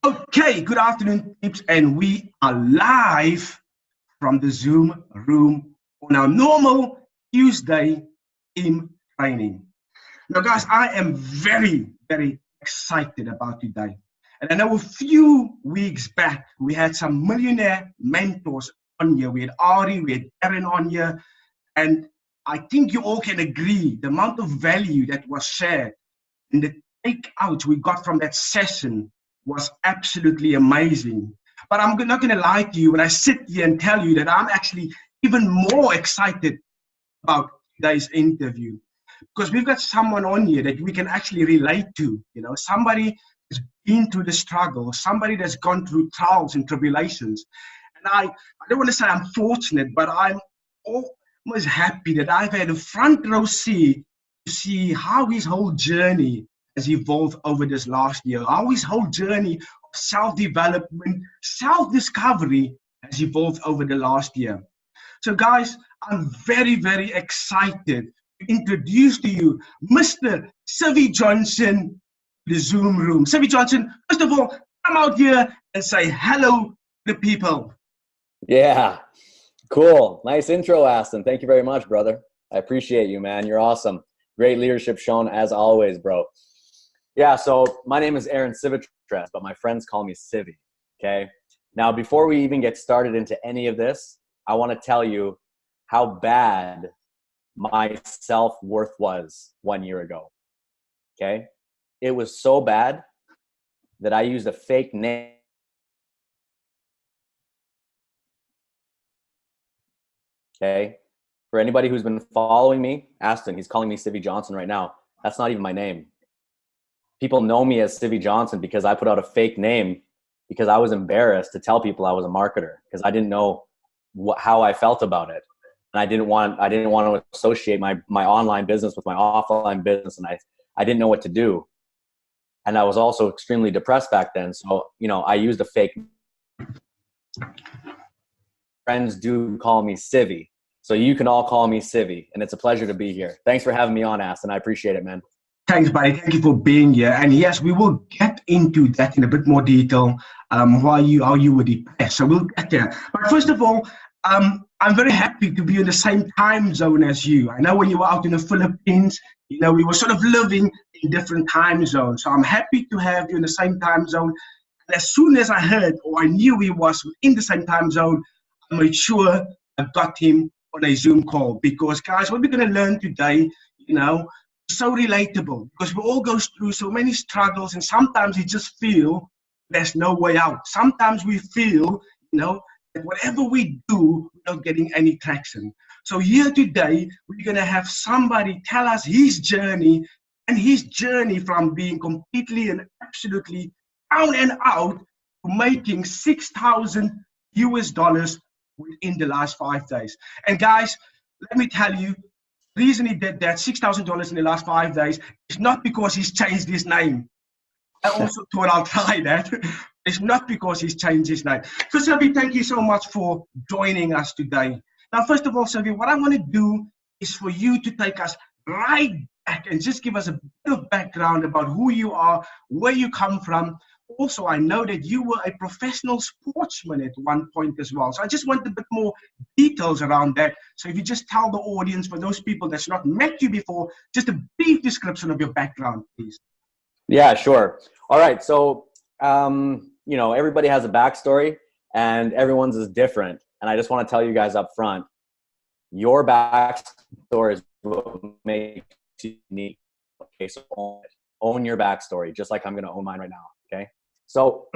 Okay, good afternoon, peeps, and we are live from the Zoom room on our normal Tuesday team training. Now, guys, I am very excited about today. And I know a few weeks back, we had some millionaire mentors on here. We had Ari, we had Aaron on here, and I think you all can agree the amount of value that was shared and the takeout we got from that session was absolutely amazing. But I'm not going to lie to you when I sit here and tell you that I'm actually even more excited about today's interview because we've got someone on here that we can actually relate to. Somebody that's been through the struggle, somebody that's gone through trials and tribulations. And I don't want to say I'm fortunate, but I'm almost happy that I've had a front row seat to see how his whole journey has evolved over this last year, how his whole journey of self-development, self-discovery has evolved over the last year. So guys, I'm very excited to introduce to you Mr. Civi Johnson, the Zoom room. Civi Johnson, first of all, come out here and say hello to the people. Yeah, cool. Nice intro, Aston. Thank you very much, brother. I appreciate you, man. You're awesome. Great leadership shown as always, bro. Yeah, so my name is Aaron Civitres, but my friends call me Civi, okay? Now, before we even get started into any of this, I want to tell you how bad my self-worth was 1 year ago, okay? It was so bad that I used a fake name. Okay? For anybody who's been following me, Aston, he's calling me Civi Johnson right now. That's not even my name. People know me as Civi Johnson because I put out a fake name because I was embarrassed to tell people I was a marketer because I didn't know how I felt about it. And I didn't want to associate my online business with my offline business, and I didn't know what to do. And I was also extremely depressed back then. So, I used a fake. Friends do call me Civi. So you can all call me Civi, and it's a pleasure to be here. Thanks for having me on, Aston. I appreciate it, man. Thanks, buddy. Thank you for being here. And yes, we will get into that in a bit more detail, how you were depressed. So we'll get there. But first of all, I'm very happy to be in the same time zone as you. I know when you were out in the Philippines, we were sort of living in different time zones. So I'm happy to have you in the same time zone. And as soon as I heard or I knew he was in the same time zone, I made sure I got him on a Zoom call. Because, guys, what we're going to learn today, so relatable because we all go through so many struggles, and sometimes we just feel there's no way out. Sometimes we feel, that whatever we do, we're not getting any traction. So here today, we're going to have somebody tell us his journey from being completely and absolutely down and out to making $6,000 within the last 5 days. And guys, let me tell you, the reason he did that $6,000 in the last 5 days is not because he's changed his name. I also thought I'll try that. It's not because he's changed his name. So, Civi, thank you so much for joining us today. Now, first of all, Civi, what I want to do is for you to take us right back and just give us a bit of background about who you are, where you come from. Also, I know that you were a professional sportsman at one point as well. So I just want a bit more details around that. So if you just tell the audience, for those people that's not met you before, just a brief description of your background, please. Yeah, sure. All right. So, everybody has a backstory and everyone's is different. And I just want to tell you guys up front, your backstory is what makes you unique. Okay, so own your backstory, just like I'm going to own mine right now. Okay. So,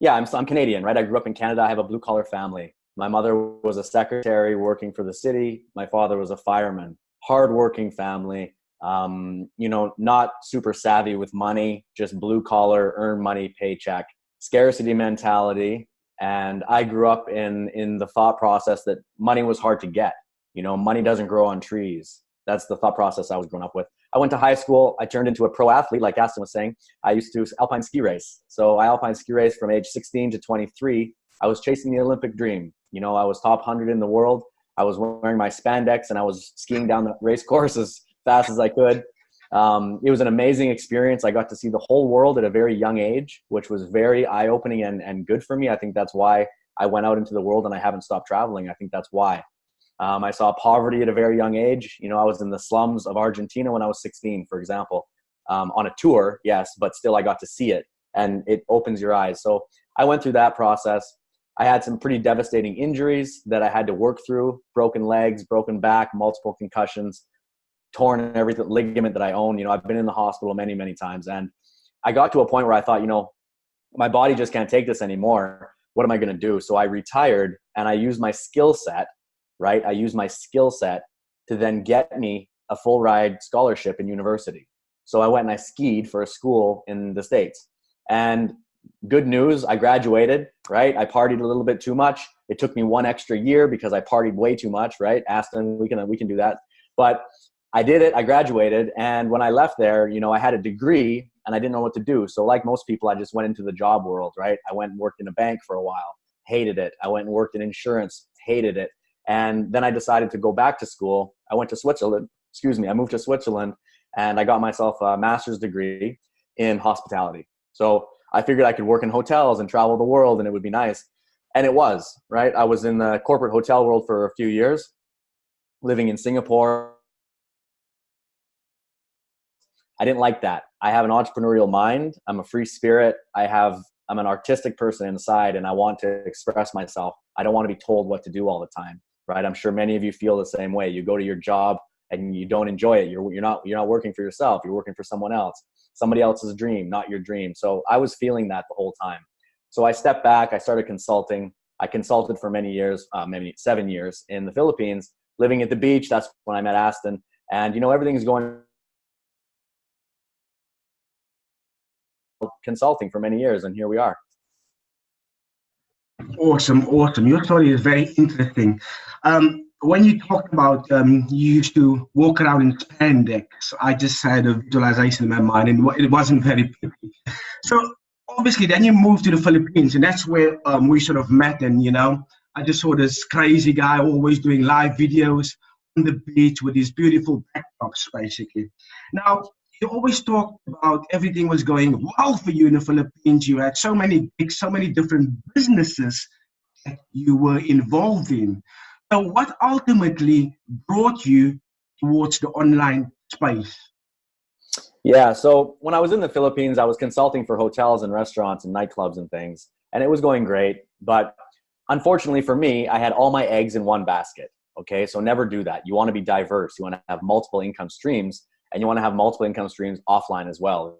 yeah, I'm Canadian, right? I grew up in Canada. I have a blue collar family. My mother was a secretary working for the city. My father was a fireman. Hardworking family. Not super savvy with money, just blue collar, earn money, paycheck, scarcity mentality. And I grew up in the thought process that money was hard to get. Money doesn't grow on trees. That's the thought process I was growing up with. I went to high school. I turned into a pro athlete, like Aston was saying. I used to alpine ski race. So I alpine ski race from age 16 to 23. I was chasing the Olympic dream. I was top 100 in the world. I was wearing my spandex and I was skiing down the race course as fast as I could. It was an amazing experience. I got to see the whole world at a very young age, which was very eye-opening and good for me. I think that's why I went out into the world and I haven't stopped traveling. I think that's why. I saw poverty at a very young age. You know, I was in the slums of Argentina when I was 16, for example, on a tour, yes, but still I got to see it, and it opens your eyes. So I went through that process. I had some pretty devastating injuries that I had to work through: broken legs, broken back, multiple concussions, torn every ligament that I own. You know, I've been in the hospital many, many times. And I got to a point where I thought, you know, my body just can't take this anymore. What am I going to do? So I retired, and I used my skill set, right? I used my skill set to then get me a full ride scholarship in university. So I went and I skied for a school in the States. And good news, I graduated, right? I partied a little bit too much. It took me 1 extra year because I partied way too much, right? Aston, we can do that. But I did it. I graduated. And when I left there, you know, I had a degree and I didn't know what to do. So like most people, I just went into the job world, right? I went and worked in a bank for a while, hated it. I went and worked in insurance, hated it. And then I decided to go back to school. I went to Switzerland, I moved to Switzerland, and I got myself a master's degree in hospitality. So I figured I could work in hotels and travel the world and it would be nice. And it was, right? I was in the corporate hotel world for a few years, living in Singapore. I didn't like that. I have an entrepreneurial mind. I'm a free spirit. I'm an artistic person inside, and I want to express myself. I don't want to be told what to do all the time, right? I'm sure many of you feel the same way. You go to your job and you don't enjoy it. You're not working for yourself. You're working for someone else, somebody else's dream, not your dream. So I was feeling that the whole time. So I stepped back. I started consulting. I consulted for many years, maybe 7 years in the Philippines, living at the beach. That's when I met Aston. And, you know, everything's going consulting for many years, and here we are. Awesome. Your story is very interesting. When you talk about you used to walk around in spandex, I just had a visualization in my mind, and it wasn't very pretty. So obviously, then you moved to the Philippines, and that's where we sort of met. And you know, I just saw this crazy guy always doing live videos on the beach with these beautiful backdrops, basically. Now, you always talked about everything was going well for you in the Philippines. You had so many different businesses that you were involved in. So what ultimately brought you towards the online space? Yeah, so when I was in the Philippines, I was consulting for hotels and restaurants and nightclubs and things, and it was going great. But unfortunately for me, I had all my eggs in one basket. Okay, so never do that. You want to be diverse. You want to have multiple income streams, and you want to have multiple income streams offline as well.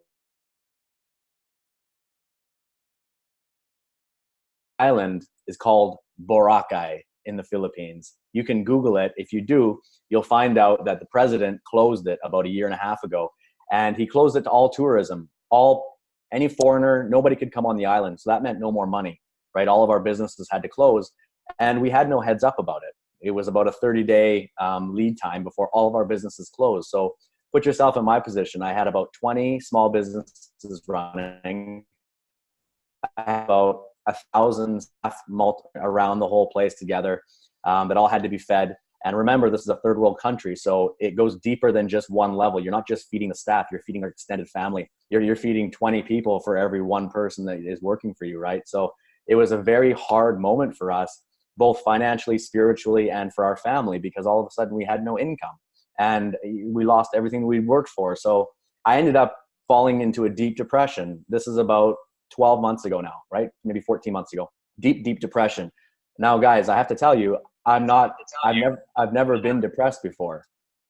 Island is called Boracay in the Philippines. You can Google it. If you do, you'll find out that the president closed it about 1.5 years ago. And he closed it to all tourism, any foreigner, nobody could come on the island. So that meant no more money, right? All of our businesses had to close, and we had no heads up about it. It was about a 30-day lead time before all of our businesses closed. So put yourself in my position. I had about 20 small businesses running. I had about 1,000 staff around the whole place together that all had to be fed. And remember, this is a third world country, so it goes deeper than just one level. You're not just feeding the staff, you're feeding our extended family. You're feeding 20 people for every one person that is working for you, right? So it was a very hard moment for us, both financially, spiritually, and for our family, because all of a sudden we had no income and we lost everything we worked for. So I ended up falling into a deep depression. This is about 12 months ago now, right? Maybe 14 months ago. Deep depression. Now, guys, I have to tell you, I've never been depressed before,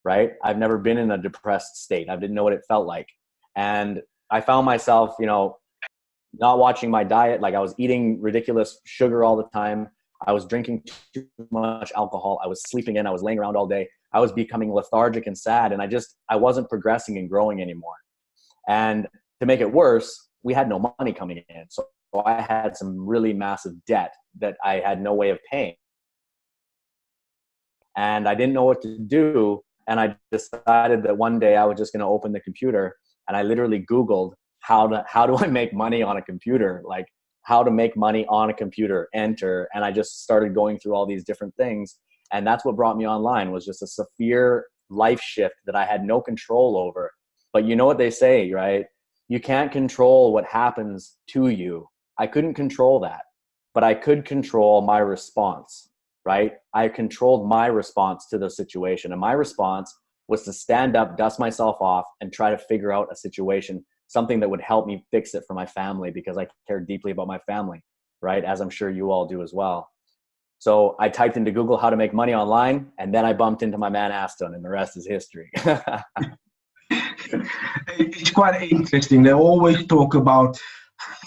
right? I've never been in a depressed state. I didn't know what it felt like. And I found myself, you know, not watching my diet. Like I was eating ridiculous sugar all the time. I was drinking too much alcohol. I was sleeping in. I was laying around all day. I was becoming lethargic and sad. And I wasn't progressing and growing anymore. And to make it worse, we had no money coming in. So I had some really massive debt that I had no way of paying. And I didn't know what to do. And I decided that one day I was just going to open the computer, and I literally Googled how do I make money on a computer? Like how to make money on a computer, enter. And I just started going through all these different things. And that's what brought me online, was just a severe life shift that I had no control over. But you know what they say, right? You can't control what happens to you. I couldn't control that, but I could control my response, right? I controlled my response to the situation. And my response was to stand up, dust myself off, and try to figure out a situation, something that would help me fix it for my family, because I care deeply about my family, right? As I'm sure you all do as well. So I typed into Google how to make money online, and then I bumped into my man Aston, and the rest is history. It's quite interesting. They always talk about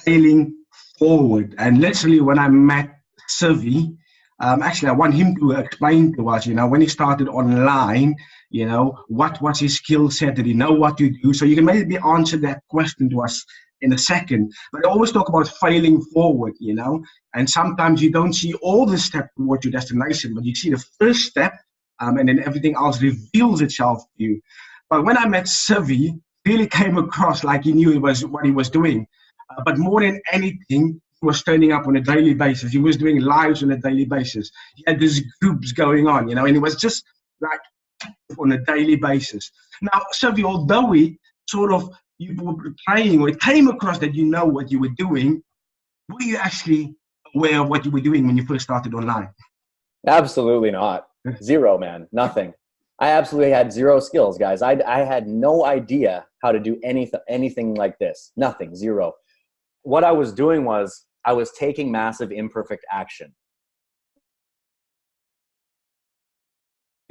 failing forward. And literally, when I met Civi, actually, I want him to explain to us, when he started online, what was his skill set? Did he know what to do? So you can maybe answer that question to us in a second. But I always talk about failing forward, and sometimes you don't see all the steps towards your destination, but you see the first step, and then everything else reveals itself to you. But when I met Civi, really came across like he knew what he was doing. But more than anything, he was turning up on a daily basis. He was doing lives on a daily basis. He had these groups going on, and it was just like on a daily basis. Now, Civi, although you were trying, or it came across that you know what you were doing, were you actually aware of what you were doing when you first started online? Absolutely not. Zero, man. Nothing. I absolutely had zero skills, guys. I had no idea how to do anything like this. Nothing. Zero. What I was doing was I was taking massive imperfect action.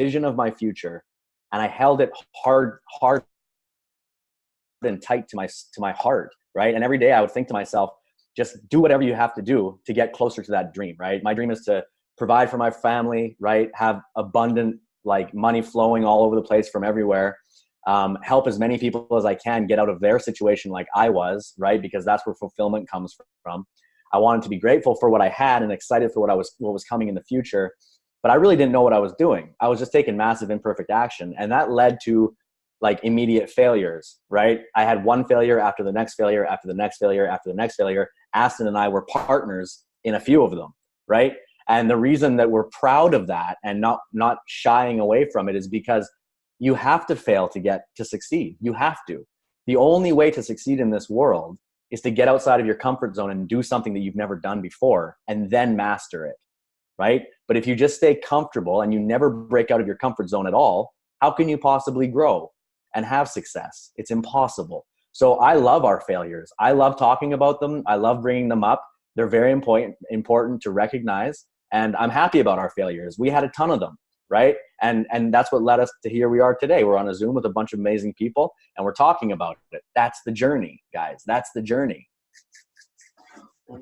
Vision of my future, and I held it hard and tight to my heart, right? And every day I would think to myself, just do whatever you have to do to get closer to that dream, right? My dream is to provide for my family, right? Have abundant money flowing all over the place from everywhere. Help as many people as I can get out of their situation like I was, right? Because that's where fulfillment comes from. I wanted to be grateful for what I had and excited for what was coming in the future. But I really didn't know what I was doing. I was just taking massive imperfect action. And that led to immediate failures, right? I had one failure after the next failure, after the next failure, after the next failure. Aston and I were partners in a few of them, right? And the reason that we're proud of that and not shying away from it is because you have to fail to succeed. You have to. The only way to succeed in this world is to get outside of your comfort zone and do something that you've never done before and then master it, right? But if you just stay comfortable and you never break out of your comfort zone at all, how can you possibly grow and have success? It's impossible. So I love our failures. I love talking about them. I love bringing them up. They're very important to recognize. And I'm happy about our failures. We had a ton of them, right? And that's what led us to here we are today. We're on a Zoom with a bunch of amazing people and we're talking about it. That's the journey, guys. That's the journey.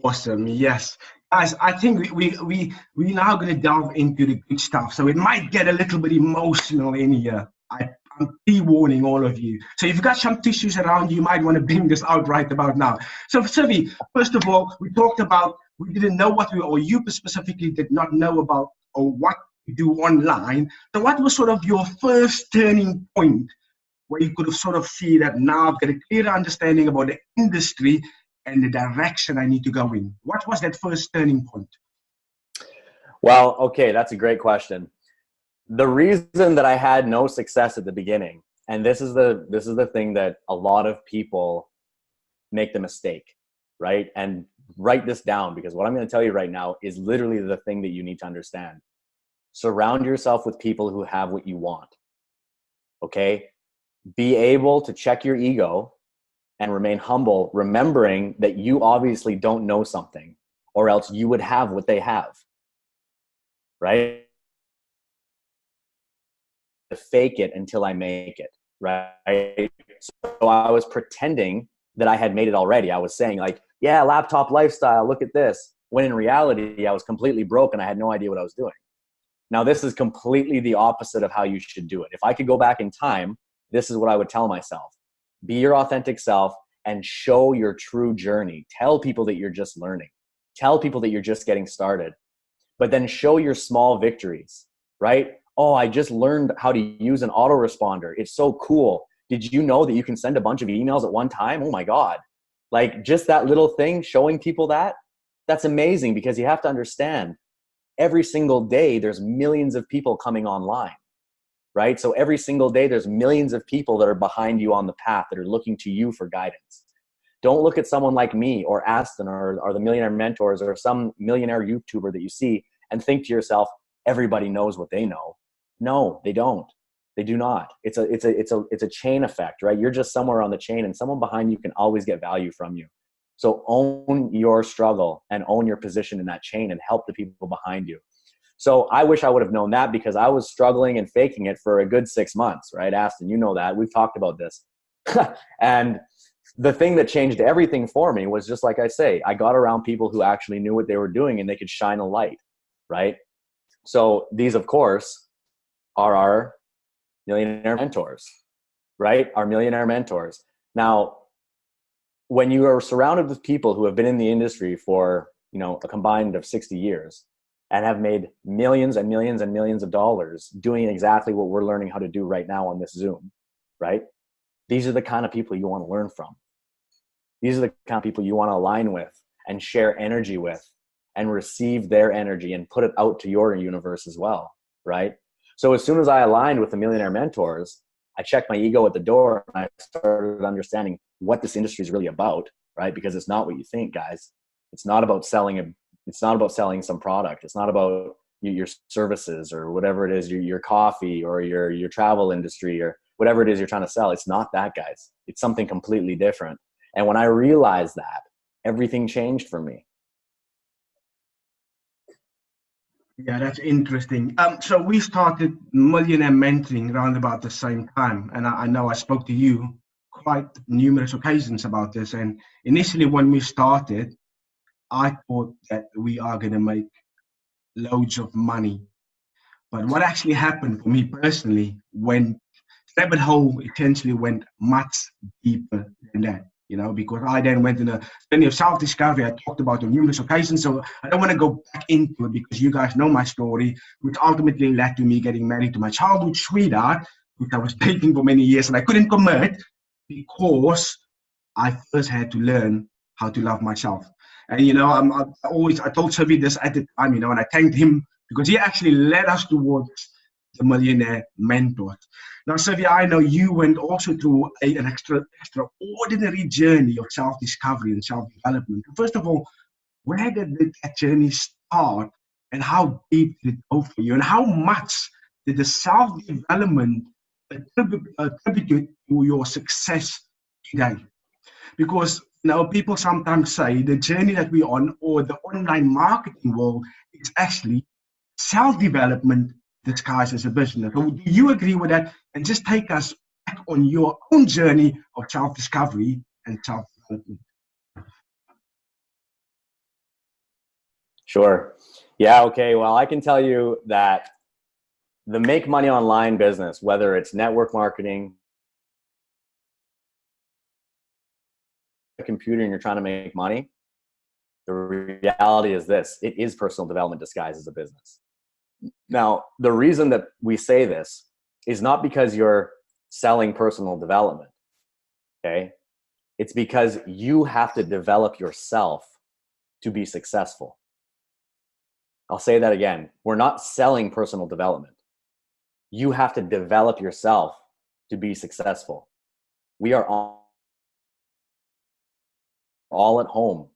Awesome. Yes. Guys, I think we're now going to delve into the good stuff. So it might get a little bit emotional in here. I'm pre-warning all of you. So if you've got some tissues around, you might want to bring this out right about now. So Civi, first of all, we talked about we didn't know or you specifically did not know about or what to do online. So what was sort of your first turning point where you could have sort of see that now I've got a clear understanding about the industry and the direction I need to go in? What was that first turning point? Well, okay, that's a great question. The reason that I had no success at the beginning, and this is the thing that a lot of people make the mistake, right? And write this down, because what I'm going to tell you right now is literally the thing that you need to understand. Surround yourself with people who have what you want. Okay? Be able to check your ego and remain humble, remembering that you obviously don't know something, or else you would have what they have, right? To fake it until I make it, right? So I was pretending that I had made it already. I was saying yeah, laptop lifestyle, look at this. When in reality, I was completely broke and I had no idea what I was doing. Now, this is completely the opposite of how you should do it. If I could go back in time, this is what I would tell myself. Be your authentic self and show your true journey. Tell people that you're just learning. Tell people that you're just getting started. But then show your small victories, right? Oh, I just learned how to use an autoresponder. It's so cool. Did you know that you can send a bunch of emails at one time? Oh my God. Just that little thing, showing people that's amazing, because you have to understand every single day there's millions of people coming online. right? So every single day, there's millions of people that are behind you on the path that are looking to you for guidance. Don't look at someone like me or Aston or the Millionaire Mentors or some millionaire YouTuber that you see and think to yourself, everybody knows what they know. No, they don't. They do not. It's a chain effect, right? You're just somewhere on the chain, and someone behind you can always get value from you. So own your struggle and own your position in that chain and help the people behind you. So I wish I would have known that, because I was struggling and faking it for a good 6 months, right? Aston, you know that. We've talked about this. And the thing that changed everything for me was, just like I say, I got around people who actually knew what they were doing and they could shine a light, right? So these, of course, are our millionaire mentors, right? Our millionaire mentors. Now, when you are surrounded with people who have been in the industry for, a combined of 60 years and have made millions and millions and millions of dollars doing exactly what we're learning how to do right now on this Zoom, right? These are the kind of people you want to learn from. These are the kind of people you want to align with and share energy with and receive their energy and put it out to your universe as well, right? So as soon as I aligned with the Millionaire Mentors, I checked my ego at the door and I started understanding what this industry is really about, right? Because it's not what you think, guys. It's not about selling some product. It's not about your services or whatever it is, your coffee or your travel industry or whatever it is you're trying to sell. It's not that, guys. It's something completely different. And when I realized that, everything changed for me. Yeah, that's interesting. So we started Millionaire Mentoring around about the same time. And I know I spoke to you quite numerous occasions about this. And initially when we started, I thought that we are going to make loads of money. But what actually happened for me personally, when rabbit hole essentially went much deeper than that, because I then went in a journey of self-discovery. I talked about on numerous occasions, so I don't want to go back into it because you guys know my story, which ultimately led to me getting married to my childhood sweetheart, which I was dating for many years, and I couldn't commit because I first had to learn how to love myself. And I told Civi this at the time, and I thanked him because he actually led us towards the Millionaire Mentors. Now, Civi, I know you went also through an extraordinary journey of self-discovery and self-development. First of all, where did that journey start, and how deep did it go for you, and how much did the self-development attribute to your success today? Because people sometimes say the journey that we're on, or the online marketing world, is actually self-development disguised as a business. So do you agree with that? And just take us back on your own journey of self-discovery and self-development. Sure. Yeah. Okay. Well, I can tell you that the make money online business, whether it's network marketing, a computer, and you're trying to make money, the reality is this: it is personal development disguised as a business. Now, the reason that we say this is not because you're selling personal development. Okay. It's because you have to develop yourself to be successful. I'll say that again. We're not selling personal development. You have to develop yourself to be successful. We are all at home,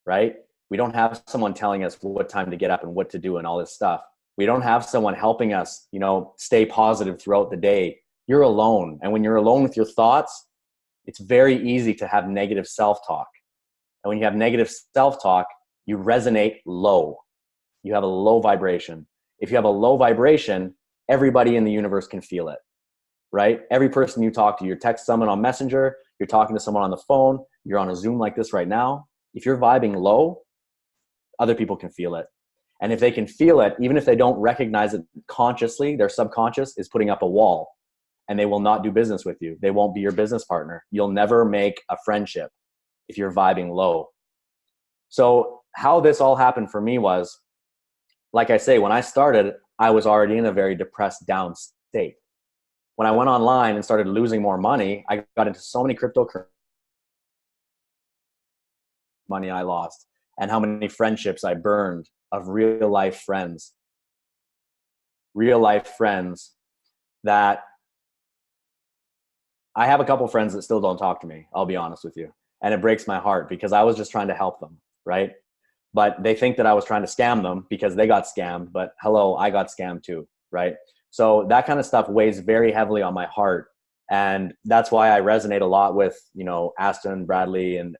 right? We don't have someone telling us what time to get up and what to do and all this stuff. We don't have someone helping us, stay positive throughout the day. You're alone. And when you're alone with your thoughts, it's very easy to have negative self-talk. And when you have negative self-talk, you resonate low. You have a low vibration. If you have a low vibration, everybody in the universe can feel it, right? Every person you talk to, you text someone on Messenger, you're talking to someone on the phone, you're on a Zoom like this right now. If you're vibing low, other people can feel it. And if they can feel it, even if they don't recognize it consciously, their subconscious is putting up a wall, and they will not do business with you. They won't be your business partner. You'll never make a friendship if you're vibing low. So how this all happened for me was, like I say, when I started, I was already in a very depressed, down state. When I went online and started losing more money, I got into so many cryptocurrency money I lost, and how many friendships I burned of real life friends that I have a couple friends that still don't talk to me, I'll be honest with you. And it breaks my heart because I was just trying to help them, right? But they think that I was trying to scam them because they got scammed. But hello, I got scammed too, right? So that kind of stuff weighs very heavily on my heart. And that's why I resonate a lot with, you know, Aston, Bradley, and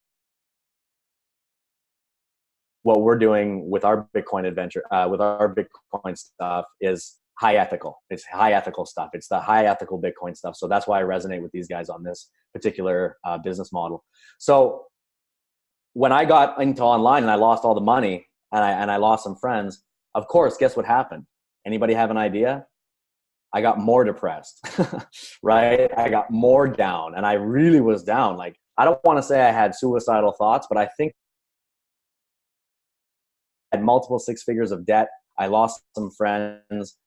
what we're doing with our Bitcoin adventure, with our Bitcoin stuff is high ethical. It's high ethical stuff. It's the high ethical Bitcoin stuff. So that's why I resonate with these guys on this particular business model. So when I got into online and I lost all the money and I lost some friends, of course, guess what happened? Anybody have an idea? I got more depressed, right? I got more down, and I really was down. Like, I don't want to say I had suicidal thoughts, but I think I had multiple six figures of debt. I lost some friends.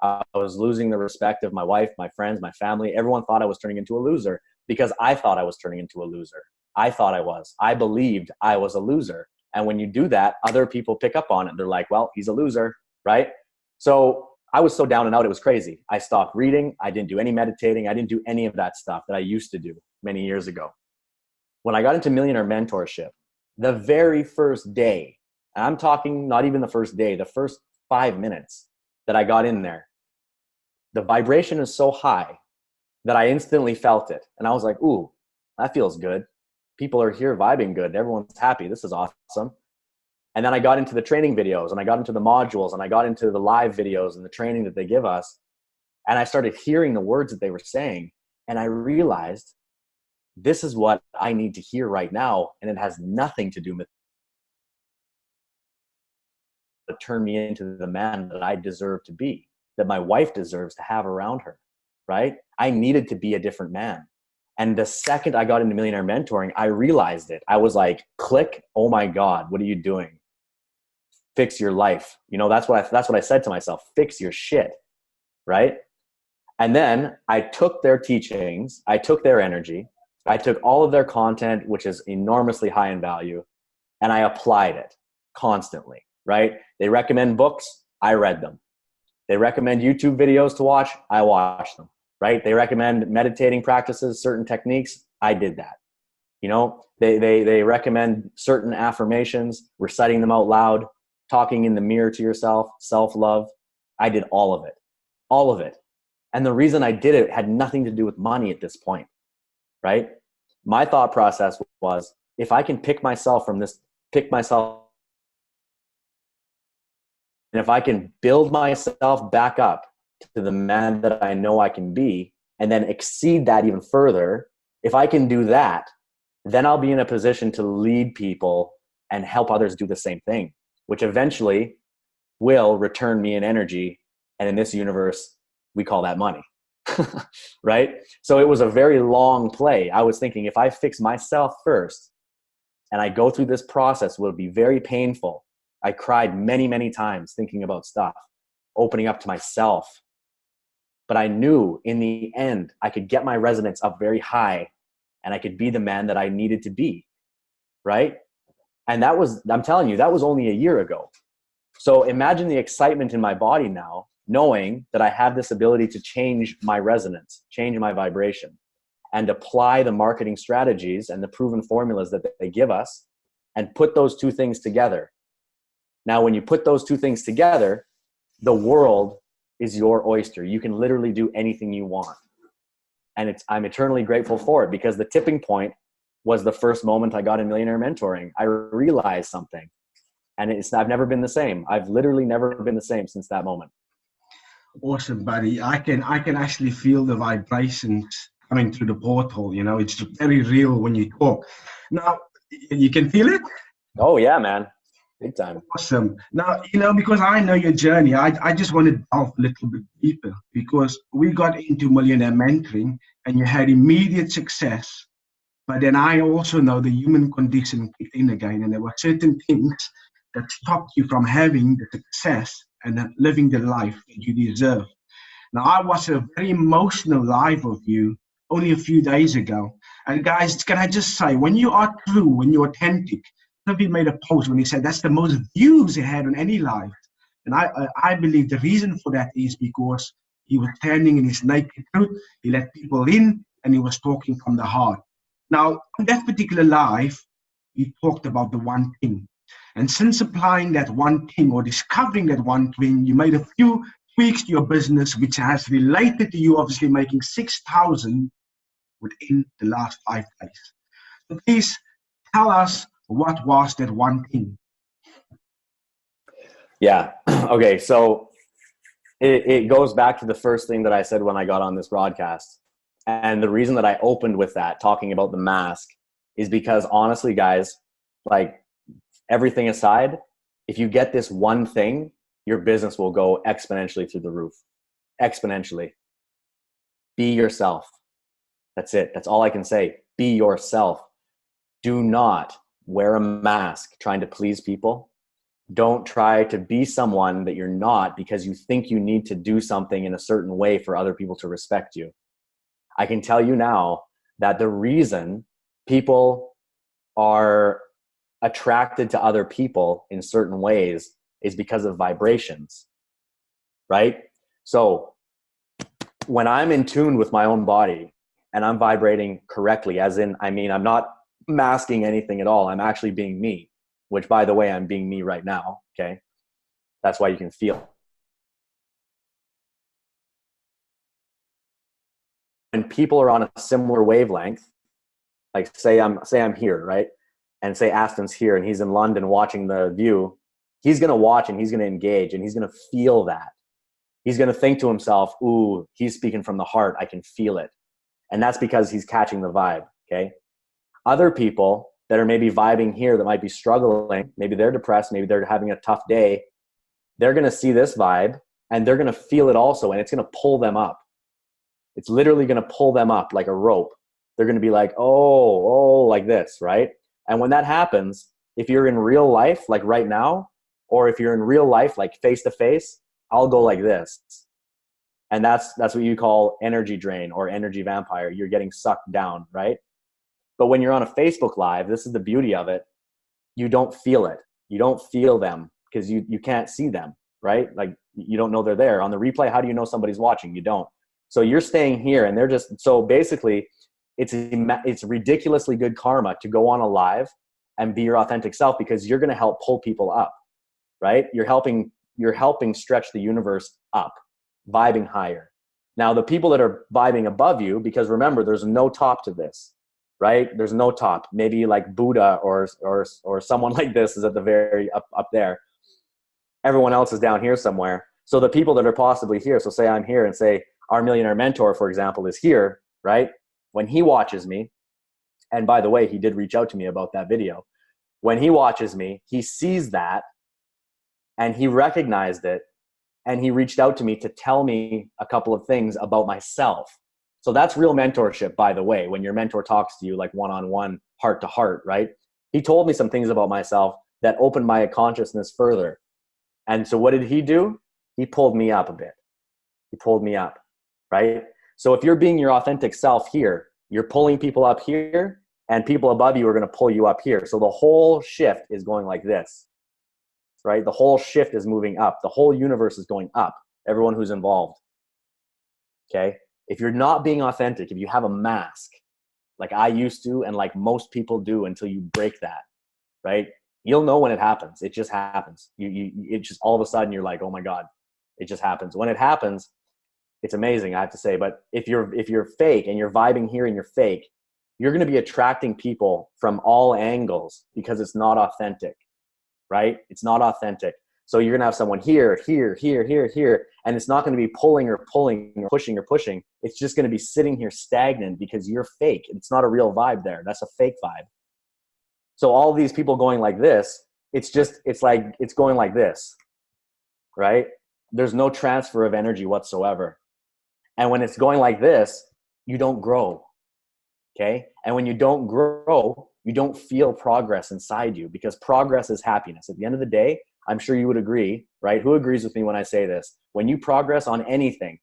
I was losing the respect of my wife, my friends, my family. Everyone thought I was turning into a loser because I thought I was turning into a loser. I thought I was. I believed I was a loser. And when you do that, other people pick up on it. They're like, well, he's a loser, right? So I was so down and out, it was crazy. I stopped reading. I didn't do any meditating. I didn't do any of that stuff that I used to do many years ago. When I got into Millionaire Mentorship, the very first day, and I'm talking not even the first day, the first 5 minutes that I got in there, the vibration is so high that I instantly felt it. And I was like, ooh, that feels good. People are here vibing good. Everyone's happy. This is awesome. And then I got into the training videos, and I got into the modules, and I got into the live videos and the training that they give us. And I started hearing the words that they were saying. And I realized this is what I need to hear right now. And it has nothing to do with to turn me into the man that I deserve to be, that my wife deserves to have around her, right? I needed to be a different man. And the second I got into Millionaire Mentoring, I realized it. I was like, click, oh my God, what are you doing? Fix your life. You know, that's what I said to myself, fix your shit, right? And then I took their teachings, I took their energy, I took all of their content, which is enormously high in value, and I applied it constantly, right? They recommend books, I read them. They recommend YouTube videos to watch, I watched them, right? They recommend meditating practices, certain techniques, I did that. You know, they recommend certain affirmations, reciting them out loud, talking in the mirror to yourself, self-love. I did all of it, all of it. And the reason I did it had nothing to do with money at this point, right? My thought process was, if I can pick myself, and if I can build myself back up to the man that I know I can be, and then exceed that even further, if I can do that, then I'll be in a position to lead people and help others do the same thing, which eventually will return me in energy. And in this universe, we call that money, right? So it was a very long play. I was thinking, if I fix myself first and I go through this process, it will be very painful. I cried many, many times thinking about stuff, opening up to myself. But I knew in the end, I could get my resonance up very high and I could be the man that I needed to be, right? And that was, I'm telling you, that was only a year ago. So imagine the excitement in my body now, knowing that I have this ability to change my resonance, change my vibration, and apply the marketing strategies and the proven formulas that they give us and put those two things together. Now, when you put those two things together, the world is your oyster. You can literally do anything you want. And I'm eternally grateful for it, because the tipping point was the first moment I got in Millionaire Mentoring. I realized something, and I've never been the same. I've literally never been the same since that moment. Awesome, buddy. I can actually feel the vibrations coming through the portal. You know, it's very real when you talk. Now, you can feel it? Oh yeah, man. Big time. Awesome. Now, you know, because I know your journey, I just want to delve a little bit deeper, because we got into Millionaire Mentoring and you had immediate success. But then I also know the human condition kicked in again, and there were certain things that stopped you from having the success and living the life that you deserve. Now, I watched a very emotional live of you only a few days ago. And guys, can I just say, when you are true, when you're authentic, somebody made a post when he said that's the most views he had on any live. And I believe the reason for that is because He was standing in his naked truth. He let people in, and he was talking from the heart. Now, on that particular live, he talked about the one thing. And since applying that one thing or discovering that one thing, you made a few tweaks to your business, which has related to you obviously making 6,000 within the last 5 days. So please tell us, what was that one thing? Yeah. Okay. So it goes back to the first thing that I said when I got on this broadcast. And the reason that I opened with that, talking about the mask, is because honestly, guys, like everything aside, if you get this one thing, your business will go exponentially through the roof. Exponentially. Be yourself. That's it. That's all I can say. Be yourself. Do not wear a mask trying to please people. Don't try to be someone that you're not because you think you need to do something in a certain way for other people to respect you. I can tell you now that the reason people are attracted to other people in certain ways is because of vibrations, right? So when I'm in tune with my own body and I'm vibrating correctly, as in, I mean, I'm not masking anything at all. I'm actually being me, which, by the way, I'm being me right now. Okay. That's why you can feel. When people are on a similar wavelength, like say I'm here, right? And say Aston's here and he's in London watching the view, he's going to watch and he's going to engage and he's going to feel that. He's going to think to himself, ooh, he's speaking from the heart. I can feel it. And that's because he's catching the vibe. Okay. Other people that are maybe vibing here that might be struggling, maybe they're depressed, maybe they're having a tough day, they're going to see this vibe and they're going to feel it also, and it's going to pull them up. It's literally going to pull them up like a rope. They're going to be like, oh, like this, right? And when that happens, if you're in real life, like right now, or if you're in real life, like face to face, I'll go like this. And that's what you call energy drain or energy vampire. You're getting sucked down, right? But when you're on a Facebook Live, this is the beauty of it. You don't feel it. You don't feel them because you can't see them, right? Like you don't know they're there. On the replay, how do you know somebody's watching? You don't. So you're staying here and they're just, so basically it's ridiculously good karma to go on a live and be your authentic self because you're going to help pull people up, right? You're helping stretch the universe up, vibing higher. Now the people that are vibing above you, because remember, there's no top to this, right? There's no top. Maybe like Buddha or someone like this is at the very up there. Everyone else is down here somewhere. So the people that are possibly here, so say I'm here and say our millionaire mentor, for example, is here, right? When he watches me, and by the way, he did reach out to me about that video. When he watches me, he sees that and he recognized it and he reached out to me to tell me a couple of things about myself. So that's real mentorship, by the way, when your mentor talks to you like one-on-one, heart to heart, right? He told me some things about myself that opened my consciousness further. And so what did he do? He pulled me up a bit. He pulled me up, right? So if you're being your authentic self here, you're pulling people up here and people above you are going to pull you up here. So the whole shift is going like this, right? The whole shift is moving up. The whole universe is going up. Everyone who's involved. Okay. If you're not being authentic, if you have a mask, like I used to, and like most people do until you break that, right? You'll know when it happens. It just happens. It just all of a sudden you're like, oh my God, it just happens. When it happens, it's amazing, I have to say. But if you're fake and you're vibing here and you're fake, you're going to be attracting people from all angles because it's not authentic, right? It's not authentic. So you're going to have someone here, here, here, here, here, and it's not going to be pulling or pushing or pushing. It's just going to be sitting here stagnant because you're fake. It's not a real vibe there. That's a fake vibe. So all these people going like this, it's going like this, right? There's no transfer of energy whatsoever. And when it's going like this, you don't grow, okay? And when you don't grow, you don't feel progress inside you because progress is happiness. At the end of the day, I'm sure you would agree, right? Who agrees with me when I say this? When you progress on anything,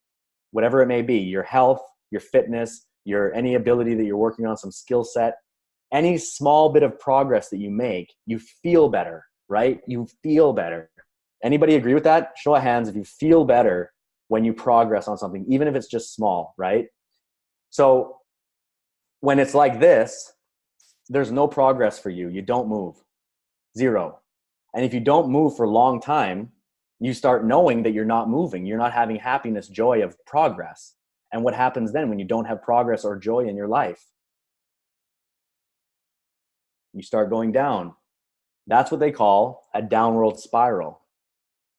whatever it may be, your health, your fitness, any ability that you're working on, some skill set, any small bit of progress that you make, you feel better, right? You feel better. Anybody agree with that? Show of hands if you feel better when you progress on something, even if it's just small, right? So when it's like this, there's no progress for you. You don't move. Zero. And if you don't move for a long time, you start knowing that you're not moving. You're not having happiness, joy of progress. And what happens then when you don't have progress or joy in your life? You start going down. That's what they call a downward spiral,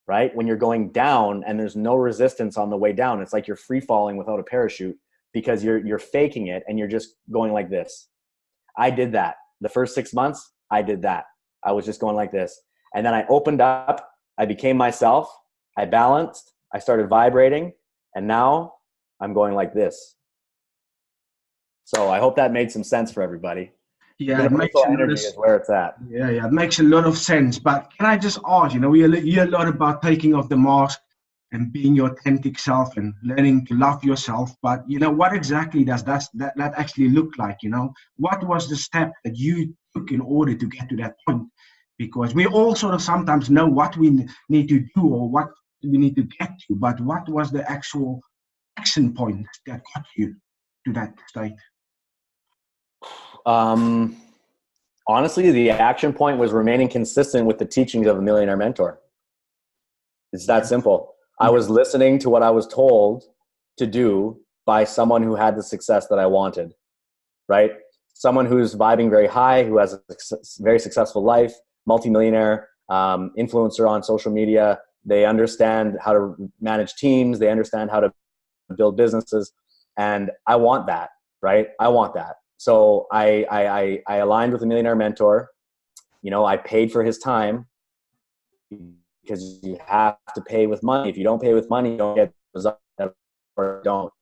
right? When you're going down and there's no resistance on the way down, it's like you're free falling without a parachute because you're faking it and you're just going like this. I did that. The first 6 months, I did that. I was just going like this. And then I opened up, I became myself, I balanced, I started vibrating, and now I'm going like this. So I hope that made some sense for everybody. Yeah, it makes Universal a lot energy is where it's at. yeah, it makes a lot of sense. But can I just ask, we hear a lot about taking off the mask and being your authentic self and learning to love yourself. But, what exactly does that actually look like, What was the step that you took in order to get to that point? Because we all sort of sometimes know what we need to do or what we need to get to, but what was the actual action point that got you to that state? Honestly, the action point was remaining consistent with the teachings of a millionaire mentor. It's that simple. I was listening to what I was told to do by someone who had the success that I wanted, right? Someone who's vibing very high, who has a very successful life, multimillionaire, influencer on social media. They understand how to manage teams. They understand how to build businesses. And I want that, right? I want that. So I aligned with a millionaire mentor. I paid for his time because you have to pay with money. If you don't pay with money, you don't get results or don't.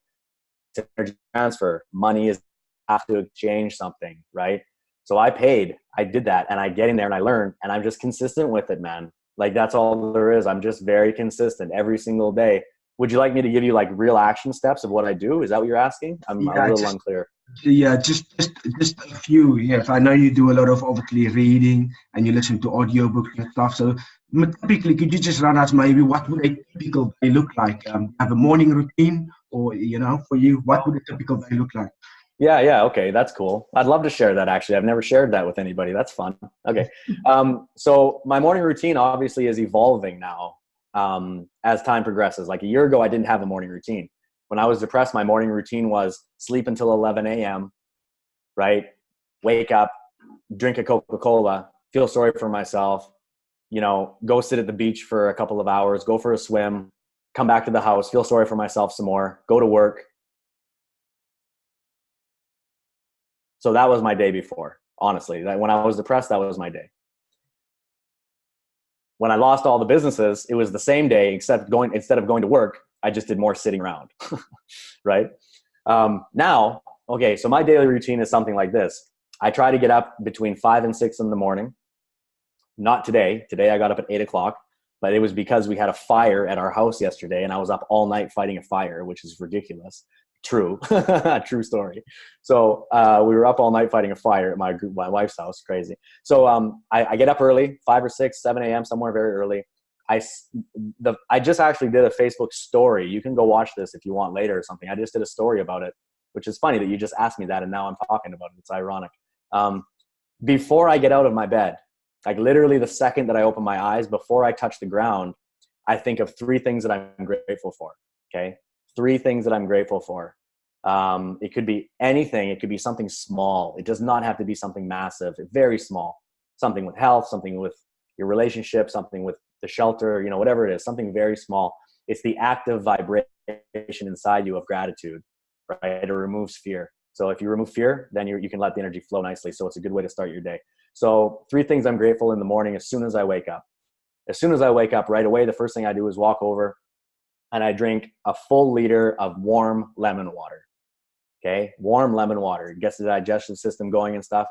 It's energy transfer. Money is have to exchange something, right? So I paid. I did that, and I get in there and I learn, and I'm just consistent with it, man. Like that's all there is. I'm just very consistent every single day. Would you like me to give you like real action steps of what I do? Is that what you're asking? I'm a little unclear. Yeah, just a few. Yes, I know you do a lot of obviously reading and you listen to audiobooks and stuff. So typically, could you just run us maybe what would a typical day look like? Have a morning routine, or for you, what would a typical day look like? Yeah. Okay, that's cool. I'd love to share that. Actually, I've never shared that with anybody. That's fun. Okay, so my morning routine obviously is evolving now as time progresses. Like a year ago, I didn't have a morning routine. When I was depressed, my morning routine was sleep until 11 a.m., right? Wake up, drink a Coca-Cola, feel sorry for myself, go sit at the beach for a couple of hours, go for a swim, come back to the house, feel sorry for myself some more, go to work. So that was my day before, honestly. When I was depressed, that was my day. When I lost all the businesses, it was the same day, instead of going to work, I just did more sitting around, right? Now, okay, so my daily routine is something like this. I try to get up between 5 and 6 in the morning. Not today. Today I got up at 8 o'clock, but it was because we had a fire at our house yesterday and I was up all night fighting a fire, which is ridiculous. True. True story. So we were up all night fighting a fire at my wife's house. Crazy. So I get up early, 5 or 6, 7 a.m., somewhere very early. I just actually did a Facebook story. You can go watch this if you want later or something. I just did a story about it, which is funny that you just asked me that and now I'm talking about it. It's ironic. Before I get out of my bed, like literally the second that I open my eyes, before I touch the ground, I think of 3 things that I'm grateful for. Okay. 3 things that I'm grateful for. It could be anything. It could be something small. It does not have to be something massive. Very small. Something with health, something with your relationship, something with the shelter, whatever it is, something very small. It's the active vibration inside you of gratitude, right? It removes fear. So if you remove fear, then you can let the energy flow nicely. So it's a good way to start your day. So 3 things I'm grateful in the morning as soon as I wake up. As soon as I wake up right away, the first thing I do is walk over and I drink a full liter of warm lemon water. Okay, warm lemon water. It gets the digestive system going and stuff.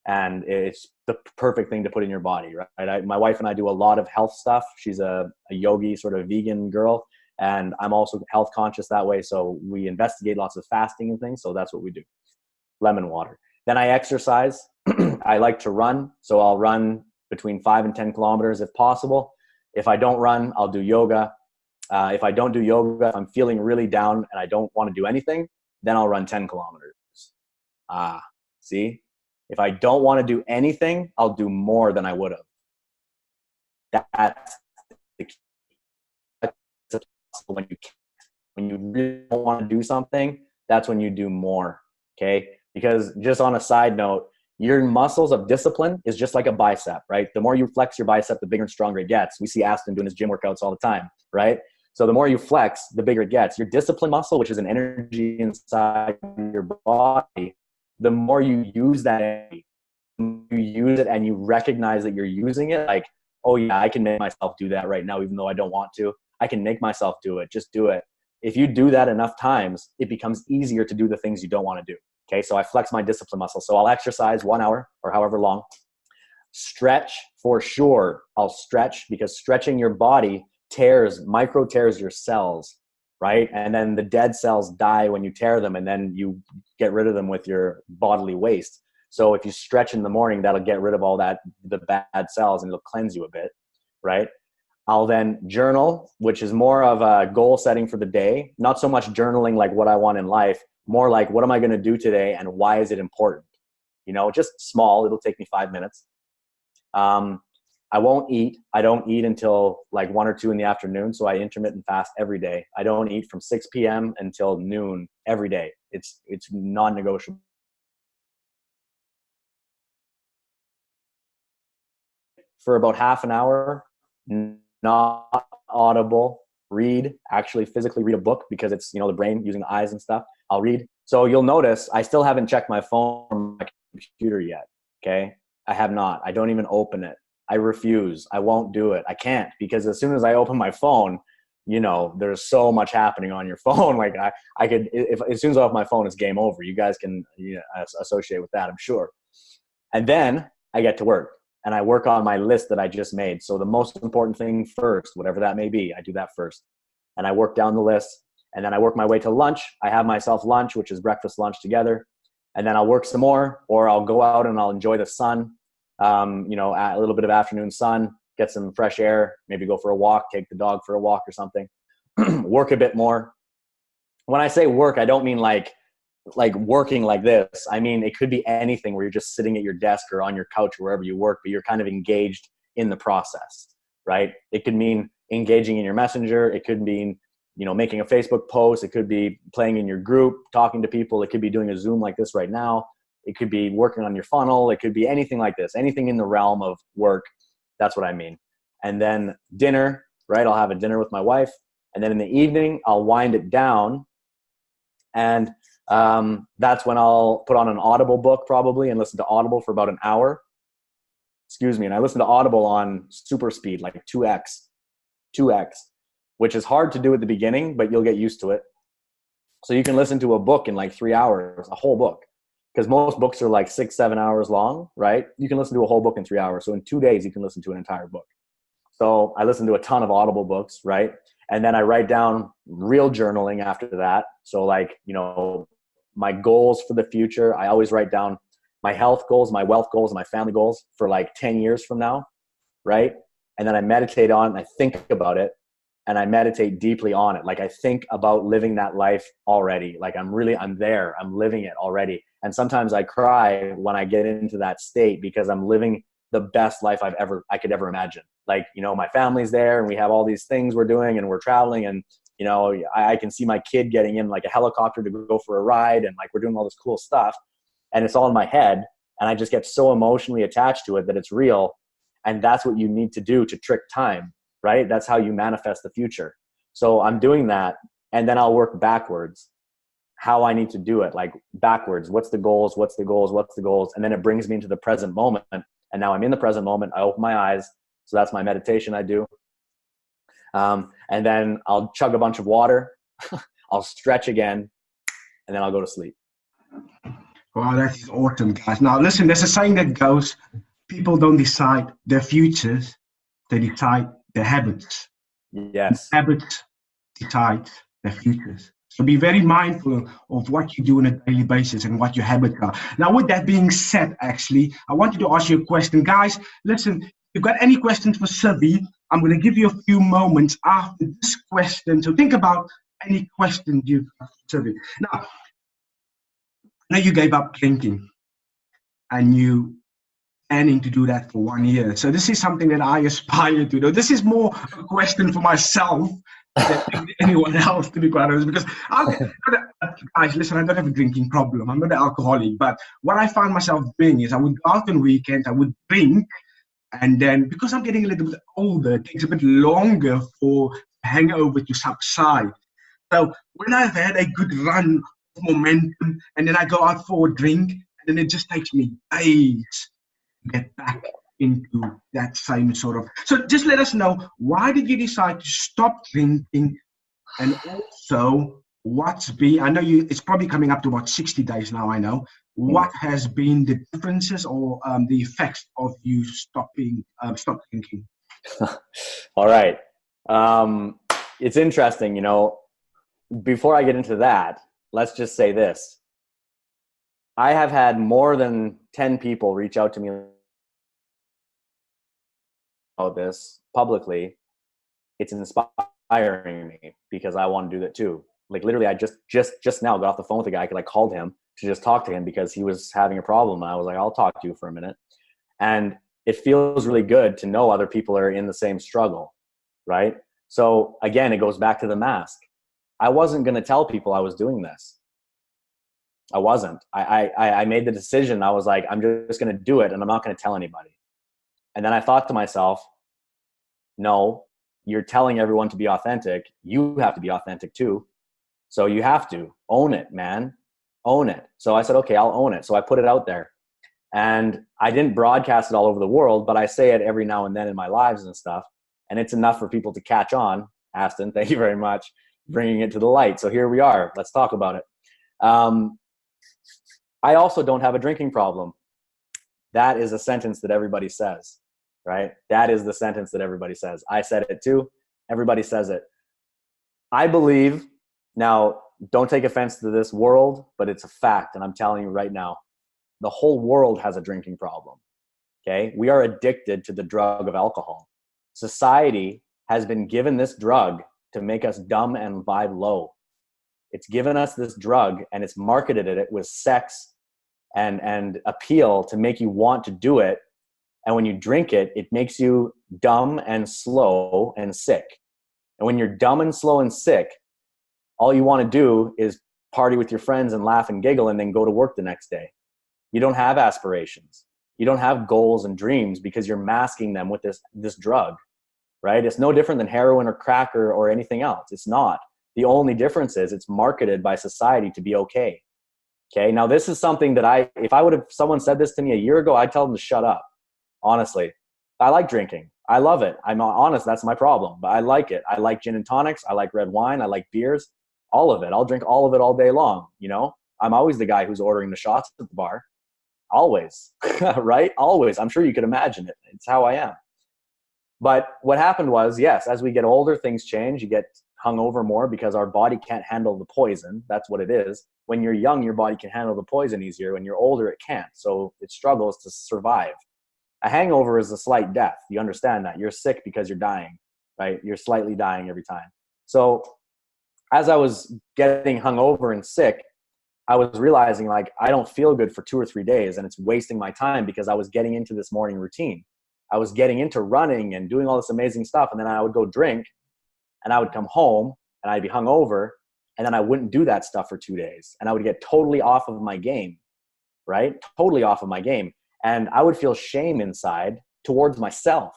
And it's the perfect thing to put in your body, right? My wife and I do a lot of health stuff. She's a yogi, sort of vegan girl. And I'm also health conscious that way. So we investigate lots of fasting and things. So that's what we do. Lemon water. Then I exercise. I like to run. So I'll run between 5 and 10 kilometers if possible. If I don't run, I'll do yoga. If I don't do yoga, if I'm feeling really down and I don't want to do anything, then I'll run 10 kilometers. See, if I don't want to do anything, I'll do more than I would have. That's the key. That's when you really don't want to do something, that's when you do more. Okay. Because just on a side note, your muscles of discipline is just like a bicep, right? The more you flex your bicep, the bigger and stronger it gets. We see Aston doing his gym workouts all the time, right? So the more you flex, the bigger it gets. Your discipline muscle, which is an energy inside your body, the more you use that energy, you use it and you recognize that you're using it, like, oh yeah, I can make myself do that right now, even though I don't want to. I can make myself do it. Just do it. If you do that enough times, it becomes easier to do the things you don't want to do. Okay, so I flex my discipline muscle. So I'll exercise 1 hour or however long. Stretch for sure. I'll stretch because stretching your body micro tears your cells, right? And then the dead cells die when you tear them, and then you get rid of them with your bodily waste. So if you stretch in the morning, that'll get rid of all that, the bad cells, and it'll cleanse you a bit, right? I'll then journal, which is more of a goal setting for the day. Not so much journaling like what I want in life, more like what am I going to do today and why is it important? You know, just small. It'll take me 5 minutes. I won't eat. I don't eat until like 1 or 2 in the afternoon. So I intermittent fast every day. I don't eat from 6 p.m. until noon every day. It's non-negotiable. For about half an hour, not audible, actually physically read a book, because it's, you know, the brain using the eyes and stuff. I'll read. So you'll notice I still haven't checked my phone or my computer yet. Okay. I have not. I don't even open it. I refuse. I won't do it. I can't, because as soon as I open my phone, you know, there's so much happening on your phone. Like I could, if as soon as I open my phone, it's game over. You guys can, you know, associate with that, I'm sure. And then I get to work. And I work on my list that I just made. So the most important thing first, whatever that may be, I do that first. And I work down the list, and then I work my way to lunch. I have myself lunch, which is breakfast, lunch together. And then I'll work some more, or I'll go out and I'll enjoy the sun, you know, a little bit of afternoon sun, get some fresh air, maybe go for a walk, take the dog for a walk or something, work a bit more. When I say work, I don't mean like working like this. I mean, it could be anything where you're just sitting at your desk or on your couch or wherever you work, but you're kind of engaged in the process, right? It could mean engaging in your messenger. It could mean, you know, making a Facebook post. It could be playing in your group, talking to people. It could be doing a Zoom like this right now. It could be working on your funnel. It could be anything like this, anything in the realm of work. That's what I mean. And then dinner, right? I'll have a dinner with my wife. And then in the evening, I'll wind it down. And that's when I'll put on an Audible book probably and listen to Audible for about an hour. Excuse me. And I listen to Audible on super speed, like 2x, which is hard to do at the beginning, but you'll get used to it. So you can listen to a book in like 3 hours, a whole book, because most books are like 6-7 hours long, right? You can listen to a whole book in 3 hours. So in 2 days, you can listen to an entire book. So I listen to a ton of Audible books, right? And then I write down real journaling after that. So like, you know, my goals for the future, I always write down my health goals, my wealth goals, my family goals for like 10 years from now, right? And then I meditate on it, I think about it, and I meditate deeply on it. Like I think about living that life already. Like I'm there, I'm living it already. And sometimes I cry when I get into that state because I'm living the best life I could ever imagine. Like, you know, my family's there and we have all these things we're doing and we're traveling, and, you know, I can see my kid getting in like a helicopter to go for a ride, and like we're doing all this cool stuff, and it's all in my head, and I just get so emotionally attached to it that it's real. And that's what you need to do to trick time, right? That's how you manifest the future. So I'm doing that, and then I'll work backwards, how I need to do it, like backwards. What's the goals? What's the goals? What's the goals? And then it brings me into the present moment. And now I'm in the present moment. I open my eyes. So that's my meditation I do. And then I'll chug a bunch of water. I'll stretch again, and then I'll go to sleep. Wow, that is awesome, guys. Now, listen, there's a saying that goes, people don't decide their futures, they decide their habits. Yes. Habits decide their futures. So be very mindful of what you do on a daily basis and what your habits are. Now, with that being said, actually, I want you to ask you a question. Guys, listen, if you've got any questions for Civi, I'm going to give you a few moments after this question. So think about any question you've got, Civi. Now, I know you gave up drinking and you planning to do that for 1 year. So this is something that I aspire to do. This is more a question for myself than anyone else, to be quite honest, because guys, listen, I don't have a drinking problem. I'm not an alcoholic, but what I found myself doing is I would go out on weekends, I would drink, and then because I'm getting a little bit older, it takes a bit longer for hangover to subside. So when I've had a good run of momentum, and then I go out for a drink, and then it just takes me days to get back into that same sort of. So just let us know, why did you decide to stop drinking, and also what's been, I know it's probably coming up to about 60 days now, I know. What has been the differences or the effects of you stop drinking? All right. It's interesting, you know, before I get into that, let's just say this. I have had more than 10 people reach out to me about this publicly. It's inspiring me because I want to do that too. Like literally, I just now got off the phone with a guy because I called him to just talk to him because he was having a problem. And I was like, I'll talk to you for a minute. And it feels really good to know other people are in the same struggle, right? So again, it goes back to the mask. I wasn't going to tell people I was doing this. I wasn't. I made the decision. I was like, I'm just going to do it and I'm not going to tell anybody. And then I thought to myself, no, you're telling everyone to be authentic. You have to be authentic too. So you have to own it, man. Own it. So I said, okay, I'll own it. So I put it out there. And I didn't broadcast it all over the world, but I say it every now and then in my lives and stuff. And it's enough for people to catch on. Aston, thank you very much, bringing it to the light. So here we are. Let's talk about it. I also don't have a drinking problem. That is a sentence that everybody says, right? That is the sentence that everybody says. I said it too. Everybody says it. I believe, now don't take offense to this world, but it's a fact. And I'm telling you right now, the whole world has a drinking problem. Okay. We are addicted to the drug of alcohol. Society has been given this drug to make us dumb and vibe low. It's given us this drug and it's marketed it with sex and appeal to make you want to do it. And when you drink it, it makes you dumb and slow and sick. And when you're dumb and slow and sick, all you want to do is party with your friends and laugh and giggle and then go to work the next day. You don't have aspirations. You don't have goals and dreams because you're masking them with this drug, right? It's no different than heroin or crack or anything else. It's not. The only difference is it's marketed by society to be okay. Okay. Now this is something that if someone said this to me a year ago, I'd tell them to shut up. Honestly, I like drinking. I love it. I'm honest. That's my problem, but I like it. I like gin and tonics. I like red wine. I like beers, all of it. I'll drink all of it all day long. You know, I'm always the guy who's ordering the shots at the bar. Always, right? Always. I'm sure you could imagine it. It's how I am. But what happened was, yes, as we get older, things change. You get hungover more because our body can't handle the poison. That's what it is. When you're young, your body can handle the poison easier. When you're older, it can't. So it struggles to survive. A hangover is a slight death. You understand that. You're sick because you're dying, right? You're slightly dying every time. So as I was getting hungover and sick, I was realizing like I don't feel good for 2 or 3 days and it's wasting my time because I was getting into this morning routine. I was getting into running and doing all this amazing stuff. And then I would go drink and I would come home and I'd be hungover and then I wouldn't do that stuff for 2 days. And I would get totally off of my game, right? Totally off of my game. And I would feel shame inside towards myself.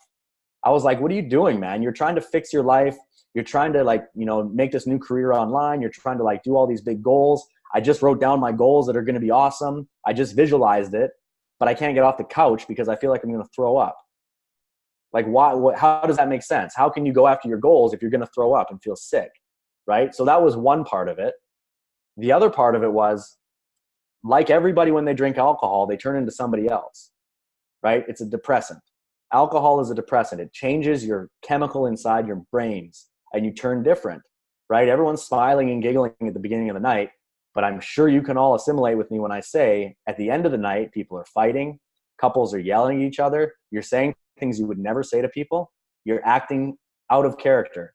I was like, what are you doing, man? You're trying to fix your life. You're trying to like, you know, make this new career online. You're trying to like do all these big goals. I just wrote down my goals that are going to be awesome. I just visualized it, but I can't get off the couch because I feel like I'm going to throw up. Like how does that make sense? How can you go after your goals if you're going to throw up and feel sick, right? So that was one part of it. The other part of it was, like everybody when they drink alcohol, they turn into somebody else, right? It's a depressant. Alcohol is a depressant. It changes your chemical inside your brains and you turn different, right? Everyone's smiling and giggling at the beginning of the night, but I'm sure you can all assimilate with me when I say at the end of the night, people are fighting, couples are yelling at each other, you're saying things you would never say to people, You're acting out of character,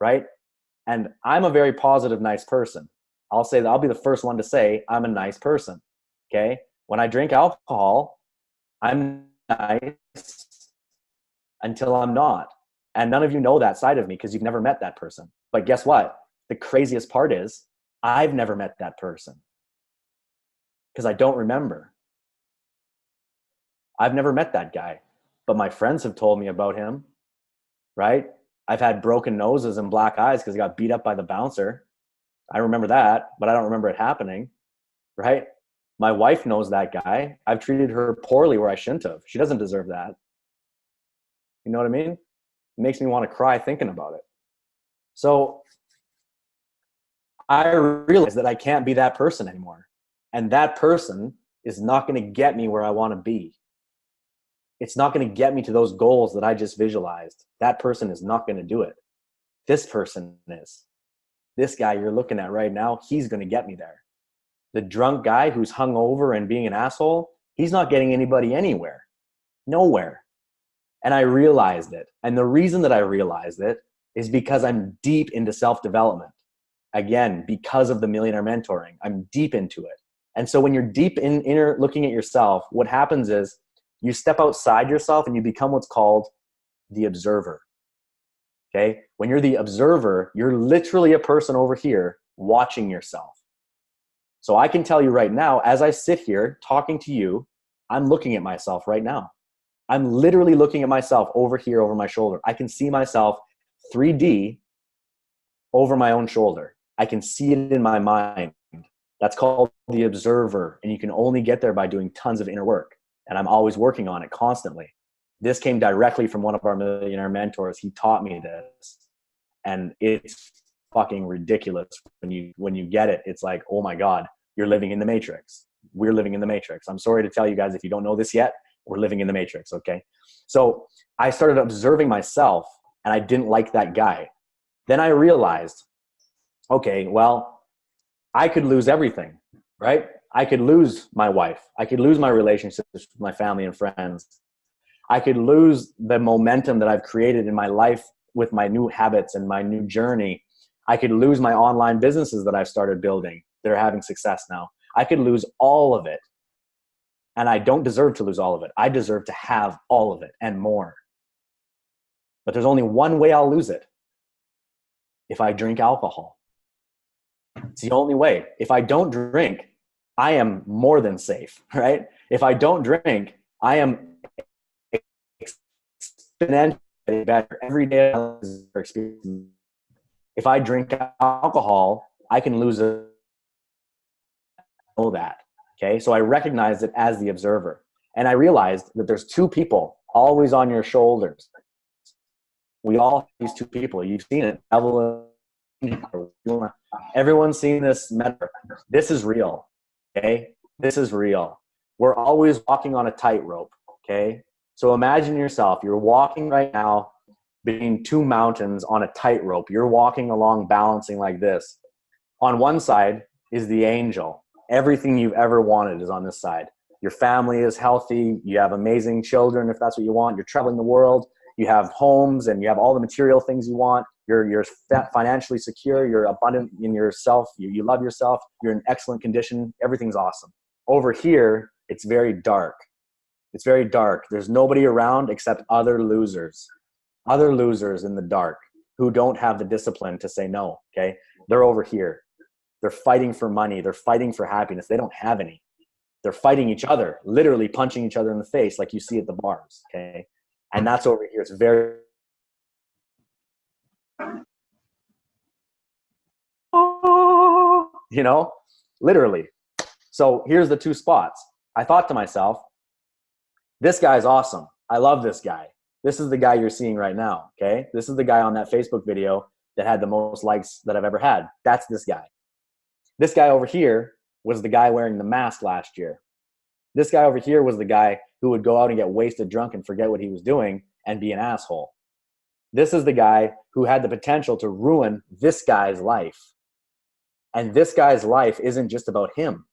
right? And I'm a very positive, nice person. I'll be the first one to say I'm a nice person. Okay. When I drink alcohol, I'm nice until I'm not. And none of you know that side of me because you've never met that person. But guess what? The craziest part is I've never met that person because I don't remember. I've never met that guy, but my friends have told me about him, right? I've had broken noses and black eyes because I got beat up by the bouncer. I remember that, but I don't remember it happening, right? My wife knows that guy. I've treated her poorly where I shouldn't have. She doesn't deserve that. You know what I mean? It makes me want to cry thinking about it. So I realize that I can't be that person anymore. And that person is not going to get me where I want to be. It's not going to get me to those goals that I just visualized. That person is not going to do it. This person is. This guy you're looking at right now, he's going to get me there. The drunk guy who's hungover and being an asshole, he's not getting anybody anywhere. Nowhere. And I realized it. And the reason that I realized it is because I'm deep into self-development. Again, because of the Millionaire Mentoring, I'm deep into it. And so when you're deep in inner looking at yourself, what happens is you step outside yourself and you become what's called the observer. Okay? When you're the observer, you're literally a person over here watching yourself. So I can tell you right now, as I sit here talking to you, I'm looking at myself right now. I'm literally looking at myself over here over my shoulder. I can see myself 3D over my own shoulder. I can see it in my mind. That's called the observer. And you can only get there by doing tons of inner work. And I'm always working on it constantly. This came directly from one of our millionaire mentors. He taught me this. And it's fucking ridiculous when you get it. It's like, oh my God, you're living in the matrix. We're living in the matrix. I'm sorry to tell you guys, if you don't know this yet, we're living in the matrix. Okay. So I started observing myself and I didn't like that guy. Then I realized, okay, well, I could lose everything, right? I could lose my wife. I could lose my relationships with my family and friends. I could lose the momentum that I've created in my life with my new habits and my new journey. I could lose my online businesses that I've started building that are having success now. I could lose all of it. And I don't deserve to lose all of it. I deserve to have all of it and more. But there's only one way I'll lose it. If I drink alcohol. It's the only way. If I don't drink, I am more than safe, right? If I don't drink, I am exponentially better every day. If I drink alcohol, I can lose it. I know that. Okay. So I recognized it as the observer. And I realized that there's two people always on your shoulders. We all have these two people. You've seen it. Everyone's seen this metaphor. This is real. Okay. This is real. We're always walking on a tightrope. Okay. So imagine yourself, you're walking right now between two mountains on a tightrope. You're walking along balancing like this. On one side is the angel. Everything you've ever wanted is on this side. Your family is healthy. You have amazing children if that's what you want. You're traveling the world. You have homes and you have all the material things you want. You're financially secure. You're abundant in yourself. You love yourself. You're in excellent condition. Everything's awesome. Over here, it's very dark. It's very dark. There's nobody around except other losers in the dark who don't have the discipline to say no. Okay. They're over here. They're fighting for money. They're fighting for happiness. They don't have any. They're fighting each other, literally punching each other in the face like you see at the bars. Okay. And that's over here. It's very, you know, literally. So here's the two spots. I thought to myself, this guy's awesome. I love this guy. This is the guy you're seeing right now. Okay. This is the guy on that Facebook video that had the most likes that I've ever had. That's this guy. This guy over here was the guy wearing the mask last year. This guy over here was the guy who would go out and get wasted drunk and forget what he was doing and be an asshole. This is the guy who had the potential to ruin this guy's life. And this guy's life isn't just about him.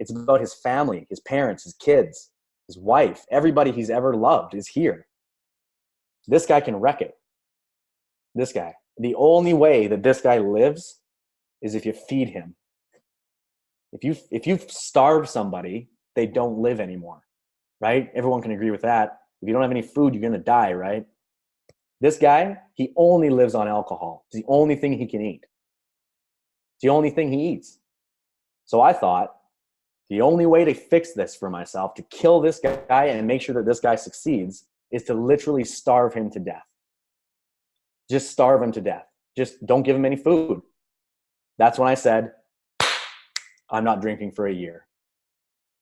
It's about his family, his parents, his kids, his wife. Everybody he's ever loved is here. This guy can wreck it. This guy. The only way that this guy lives is if you feed him. If you starve somebody, they don't live anymore, right? Everyone can agree with that. If you don't have any food, you're going to die, right? This guy, he only lives on alcohol. It's the only thing he can eat. It's the only thing he eats. So I thought the only way to fix this for myself, to kill this guy and make sure that this guy succeeds, is to literally starve him to death. Just starve him to death. Just don't give him any food. That's when I said, I'm not drinking for a year.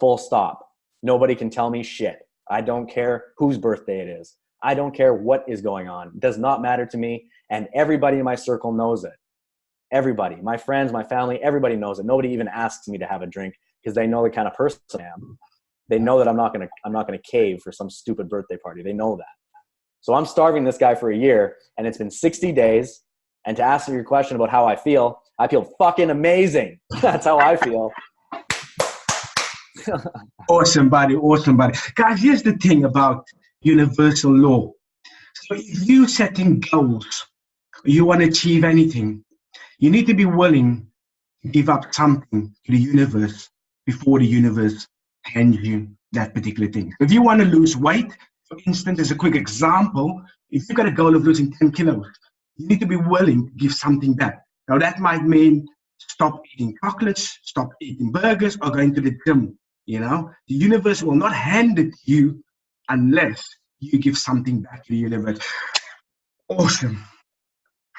Full stop. Nobody can tell me shit. I don't care whose birthday it is. I don't care what is going on. It does not matter to me. And everybody in my circle knows it. Everybody, my friends, my family, everybody knows it. Nobody even asks me to have a drink because they know the kind of person I am. They know that I'm not gonna cave for some stupid birthday party. They know that. So I'm starving this guy for a year, and it's been 60 days. And to answer your question about how I feel fucking amazing. That's how I feel. Awesome, buddy. Awesome, buddy. Guys, here's the thing about universal law. So if you're setting goals, you want to achieve anything, you need to be willing to give up something to the universe before the universe hands you that particular thing. If you want to lose weight, for instance, as a quick example, if you've got a goal of losing 10 kilos, you need to be willing to give something back. Now, that might mean stop eating chocolates, stop eating burgers, or going to the gym. You know, the universe will not hand it to you unless you give something back to the universe. Awesome.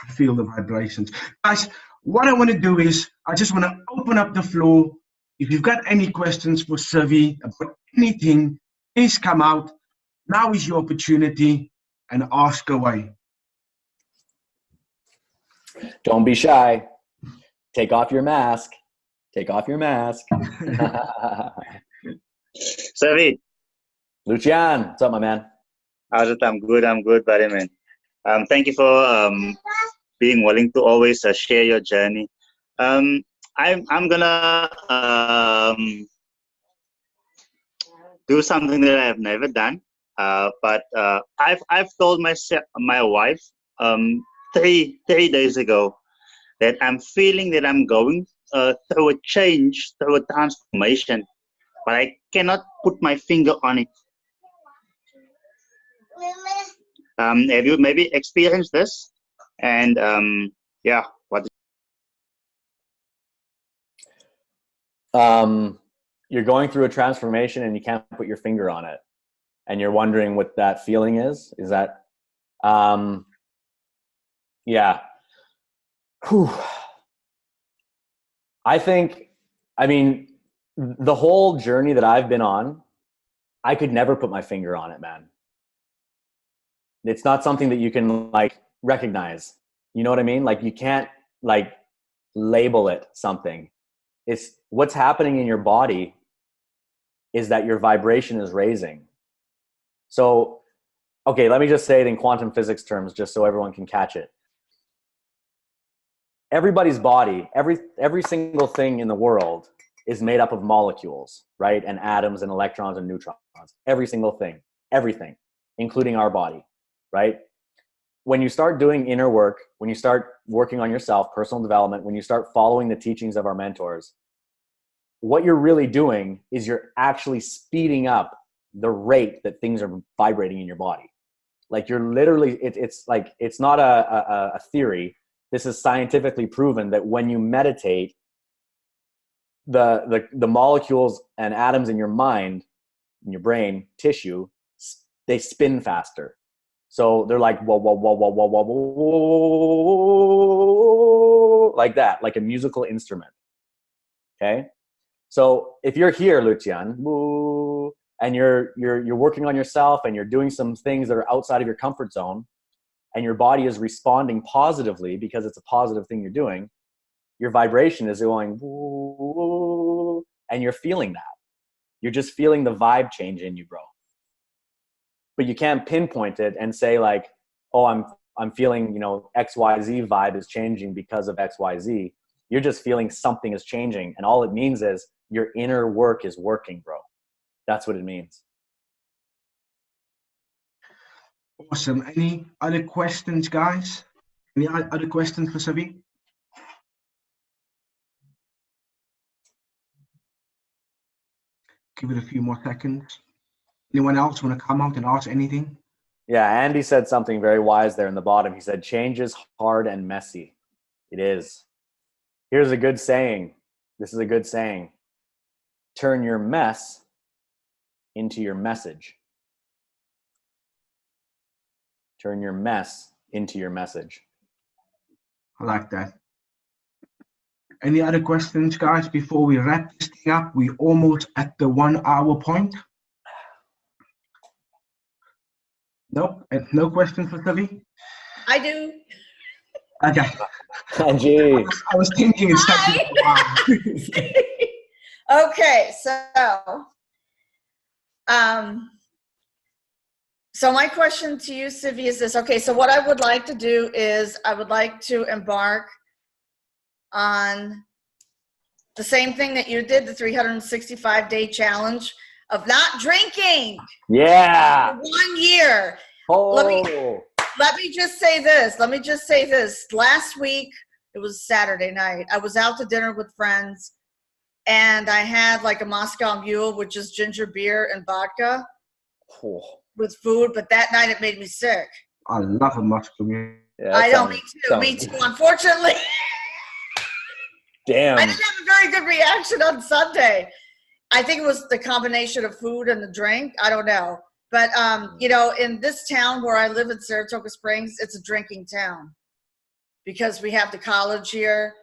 I feel the vibrations. Guys, what I want to do is I just want to open up the floor. If you've got any questions for Civi about anything, please come out. Now is your opportunity and ask away. Don't be shy. Take off your mask. Take off your mask. Civi, Lucian, what's up, my man? how's it? I'm good, buddy, man. Thank you for being willing to always share your journey. I'm gonna do something that I have never done, but I've told my wife three days ago that I'm feeling that I'm going through a change, through a transformation, but I cannot put my finger on it. Have you maybe experienced this? And yeah, what? You're going through a transformation and you can't put your finger on it, and you're wondering what that feeling is. Is that, yeah. Whew. I mean, the whole journey that I've been on, I could never put my finger on it, man. It's not something that you can like recognize. You know what I mean? Like you can't like label it something. It's what's happening in your body is that your vibration is raising. So, okay, let me just say it in quantum physics terms, just so everyone can catch it. Everybody's body, every single thing in the world is made up of molecules, right? And atoms and electrons and neutrons. Every single thing, everything, including our body, right? When you start doing inner work, when you start working on yourself, personal development, when you start following the teachings of our mentors, what you're really doing is you're actually speeding up the rate that things are vibrating in your body. Like you're literally, it's like, it's not a theory. This is scientifically proven that when you meditate, the molecules and atoms in your mind, in your brain tissue, they spin faster. So they're like, whoa, whoa, whoa, whoa, whoa, whoa, whoa, like that, like a musical instrument. Okay. So if you're here, Lucian, and you're working on yourself and you're doing some things that are outside of your comfort zone, and your body is responding positively because it's a positive thing you're doing, your vibration is going, and you're feeling that. You're just feeling the vibe change in you, bro. But you can't pinpoint it and say like, oh, I'm feeling, you know, XYZ vibe is changing because of XYZ. You're just feeling something is changing. And all it means is your inner work is working, bro. That's what it means. Awesome. Any other questions, guys? Any other questions for Civi? Give it a few more seconds. Anyone else want to come out and ask anything? Yeah, Andy said something very wise there in the bottom. He said, change is hard and messy. It is. Here's a good saying. This is a good saying. Turn your mess into your message. Turn your mess into your message. I like that. Any other questions, guys, before we wrap this thing up? We're almost at the 1 hour point. Nope, and no questions for Civi? I do. Okay. Angie. I was thinking it's taking a while. Okay, so my question to you, Civi, is this. Okay, so what I would like to do is I would like to embark on the same thing that you did, the 365-day challenge of not drinking. Yeah. For 1 year. Oh. Let me just say this. Last week, it was Saturday night. I was out to dinner with friends, and I had like a Moscow Mule, which is ginger beer and vodka with food. But that night, it made me sick. I love a Moscow Mule. Yeah, I know, me too. Unfortunately, damn. I didn't have a very good reaction on Sunday. I think it was the combination of food and the drink. I don't know. But, you know, in this town where I live in Saratoga Springs, it's a drinking town because we have the college here.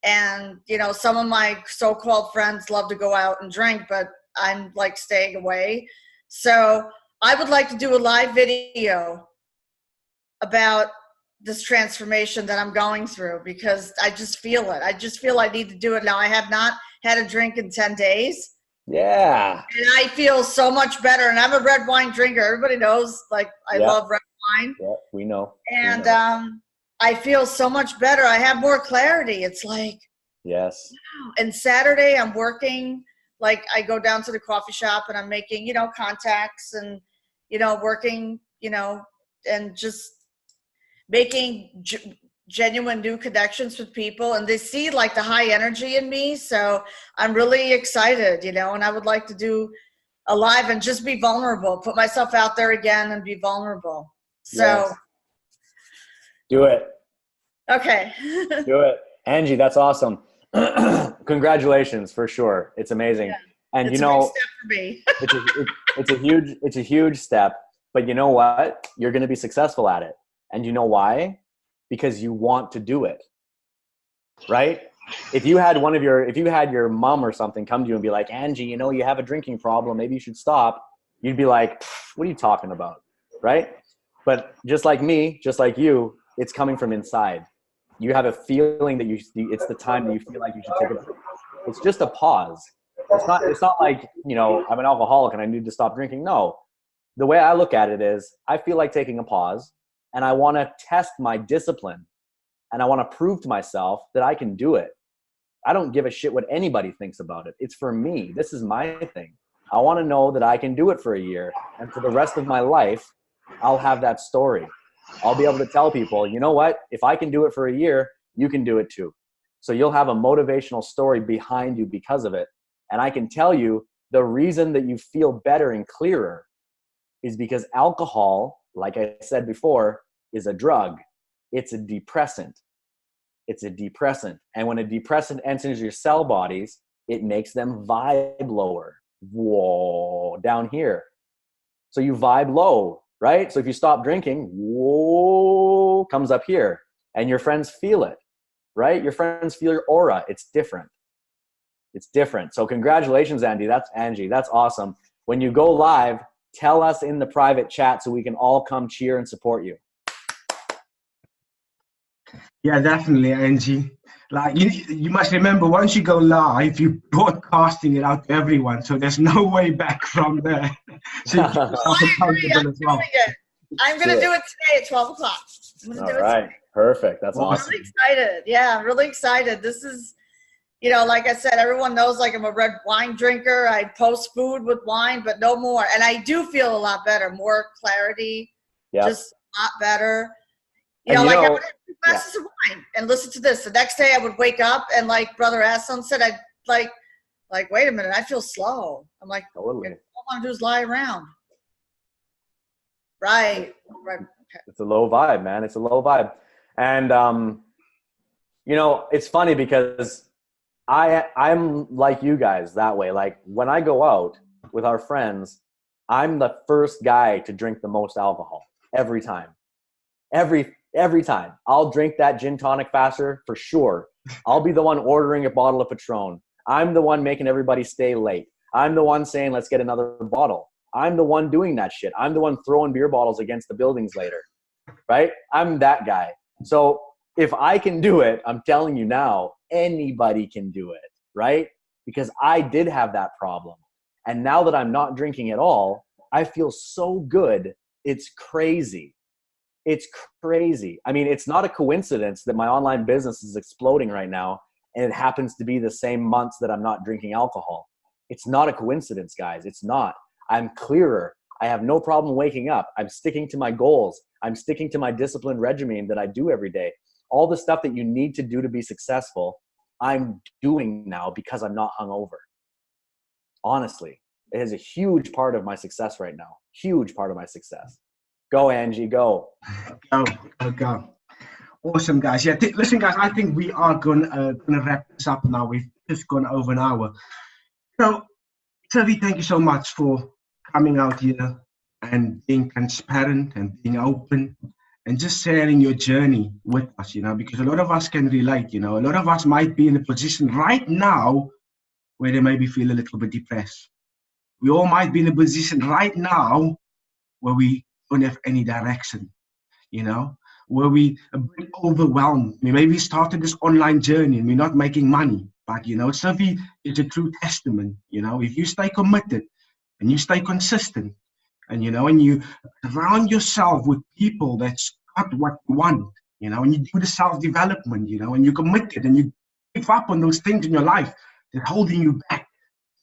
And, you know, some of my so-called friends love to go out and drink, but I'm like staying away. So I would like to do a live video about this transformation that I'm going through because I just feel it. I just feel I need to do it now. I have not had a drink in 10 days. Yeah. And I feel so much better. And I'm a red wine drinker. Everybody knows, like, I love red wine. Yeah, we know. And I feel so much better. I have more clarity. It's like, yes. wow. And Saturday I'm working, like I go down to the coffee shop and I'm making, you know, contacts and, you know, working, you know, and just making genuine new connections with people, and they see like the high energy in me. So I'm really excited, you know, and I would like to do a live and just be vulnerable, put myself out there again and be vulnerable. So yes. Do it. Okay. Do it. Angie, that's awesome. Congratulations, for sure. It's amazing. Yeah. And it's you know, a big step for me. it's a huge step, but you know what? You're going to be successful at it. And you know why? Because you want to do it, right? If you had your mom or something come to you and be like, Angie, you know, you have a drinking problem, maybe you should stop. You'd be like, what are you talking about? Right? But just like me, just like you, it's coming from inside. You have a feeling that it's the time that you feel like you should take a break. It's just a pause. It's not like, you know, I'm an alcoholic and I need to stop drinking. No, the way I look at it is I feel like taking a pause. And I want to test my discipline. And I want to prove to myself that I can do it. I don't give a shit what anybody thinks about it. It's for me. This is my thing. I want to know that I can do it for a year. And for the rest of my life, I'll have that story. I'll be able to tell people, you know what? If I can do it for a year, you can do it too. So you'll have a motivational story behind you because of it. And I can tell you the reason that you feel better and clearer is because alcohol, like I said before, is a drug. It's a depressant. It's a depressant. And when a depressant enters your cell bodies, it makes them vibe lower. Whoa, down here. So you vibe low, right? So if you stop drinking, whoa, comes up here. And your friends feel it, right? Your friends feel your aura. It's different. It's different. So congratulations, Andy. That's awesome. When you go live, tell us in the private chat so we can all come cheer and support you. Yeah, definitely, Angie. Like you must remember, once you go live, you're broadcasting it out to everyone, so there's no way back from there. So you keep yourself accountable as well. I'm going to do it today at 12 o'clock. All right, perfect. That's awesome. I'm really excited. Yeah, I'm really excited. This is, you know, like I said, everyone knows like I'm a red wine drinker. I post food with wine, but no more. And I do feel a lot better, more clarity. just a lot better. You And know, you like I know- would have 2 glasses of wine and listen to this. The next day I would wake up and like Brother Aslan said, I'd like, wait a minute, I feel slow. I'm like, Totally. all I want to do is lie around. Right. Okay. It's a low vibe, man. It's a low vibe. And, you know, it's funny because I'm like you guys that way. Like when I go out with our friends, I'm the first guy to drink the most alcohol every time. Every time. I'll drink that gin tonic faster for sure. I'll be the one ordering a bottle of Patron. I'm the one making everybody stay late. I'm the one saying, let's get another bottle. I'm the one doing that shit. I'm the one throwing beer bottles against the buildings later, right? I'm that guy. So if I can do it, I'm telling you now, anybody can do it, right? Because I did have that problem. And now that I'm not drinking at all, I feel so good. It's crazy. It's crazy. I mean, it's not a coincidence that my online business is exploding right now, and it happens to be the same months that I'm not drinking alcohol. It's not a coincidence, guys. It's not. I'm clearer. I have no problem waking up. I'm sticking to my goals. I'm sticking to my disciplined regimen that I do every day. All the stuff that you need to do to be successful, I'm doing now because I'm not hungover. Honestly, it is a huge part of my success right now. Huge part of my success. Go, Angie, go. Go. Awesome, guys. Yeah, listen, guys, I think we are gonna wrap this up now. We've just gone over an hour. So, Civi, thank you so much for coming out here and being transparent and being open and just sharing your journey with us, you know, because a lot of us can relate, you know. A lot of us might be in a position right now where they maybe feel a little bit depressed. We all might be in a position right now where we don't have any direction, you know, where we a bit overwhelmed. We maybe started this online journey and we're not making money. But, you know, Civi is a true testament, you know, if you stay committed and you stay consistent and, you know, and you surround yourself with people that's got what you want, you know, and you do the self-development, you know, and you're committed and you give up on those things in your life that holding you back.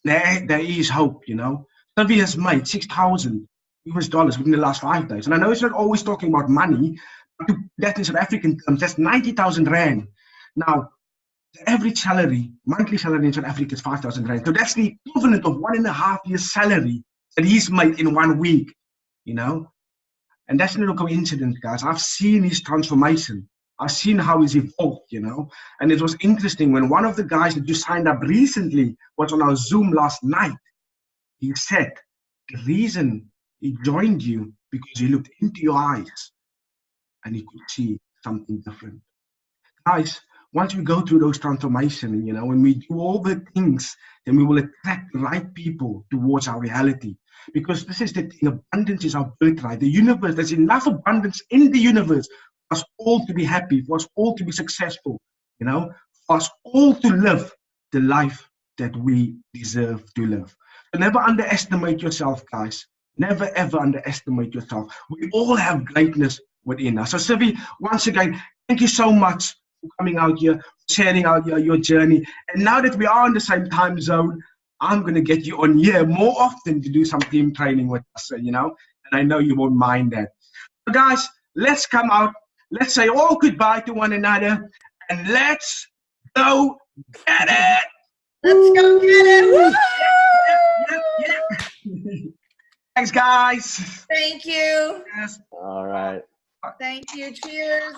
There is hope, you know. Civi has made $6,000 within the last 5 days. And I know it's not always talking about money, but to that in South African terms, that's 90,000 Rand. Now, the average salary, monthly salary in South Africa is 5,000 Rand. So that's the equivalent of 1.5 years' salary that he's made in 1 week, you know. And that's not a coincidence, guys. I've seen his transformation. I've seen how he's evolved, you know. And it was interesting when one of the guys that just signed up recently was on our Zoom last night. He said the reason he joined you because he looked into your eyes and he could see something different. Guys, once we go through those transformations, you know, when we do all the things, then we will attract the right people towards our reality. Because this is the thing, abundance is our birthright. The universe, there's enough abundance in the universe for us all to be happy, for us all to be successful, you know, for us all to live the life that we deserve to live. So never underestimate yourself, guys. Never ever underestimate yourself. We all have greatness within us. So Civi, once again, thank you so much for coming out here, sharing out your journey. And now that we are in the same time zone, I'm going to get you on here more often to do some team training with us, you know, and I know you won't mind that. So guys, let's come out. Let's say all goodbye to one another and let's go get it. Let's go get it. Yeah. Thanks, guys. Thank you. Yes. All right. Thank you. Cheers.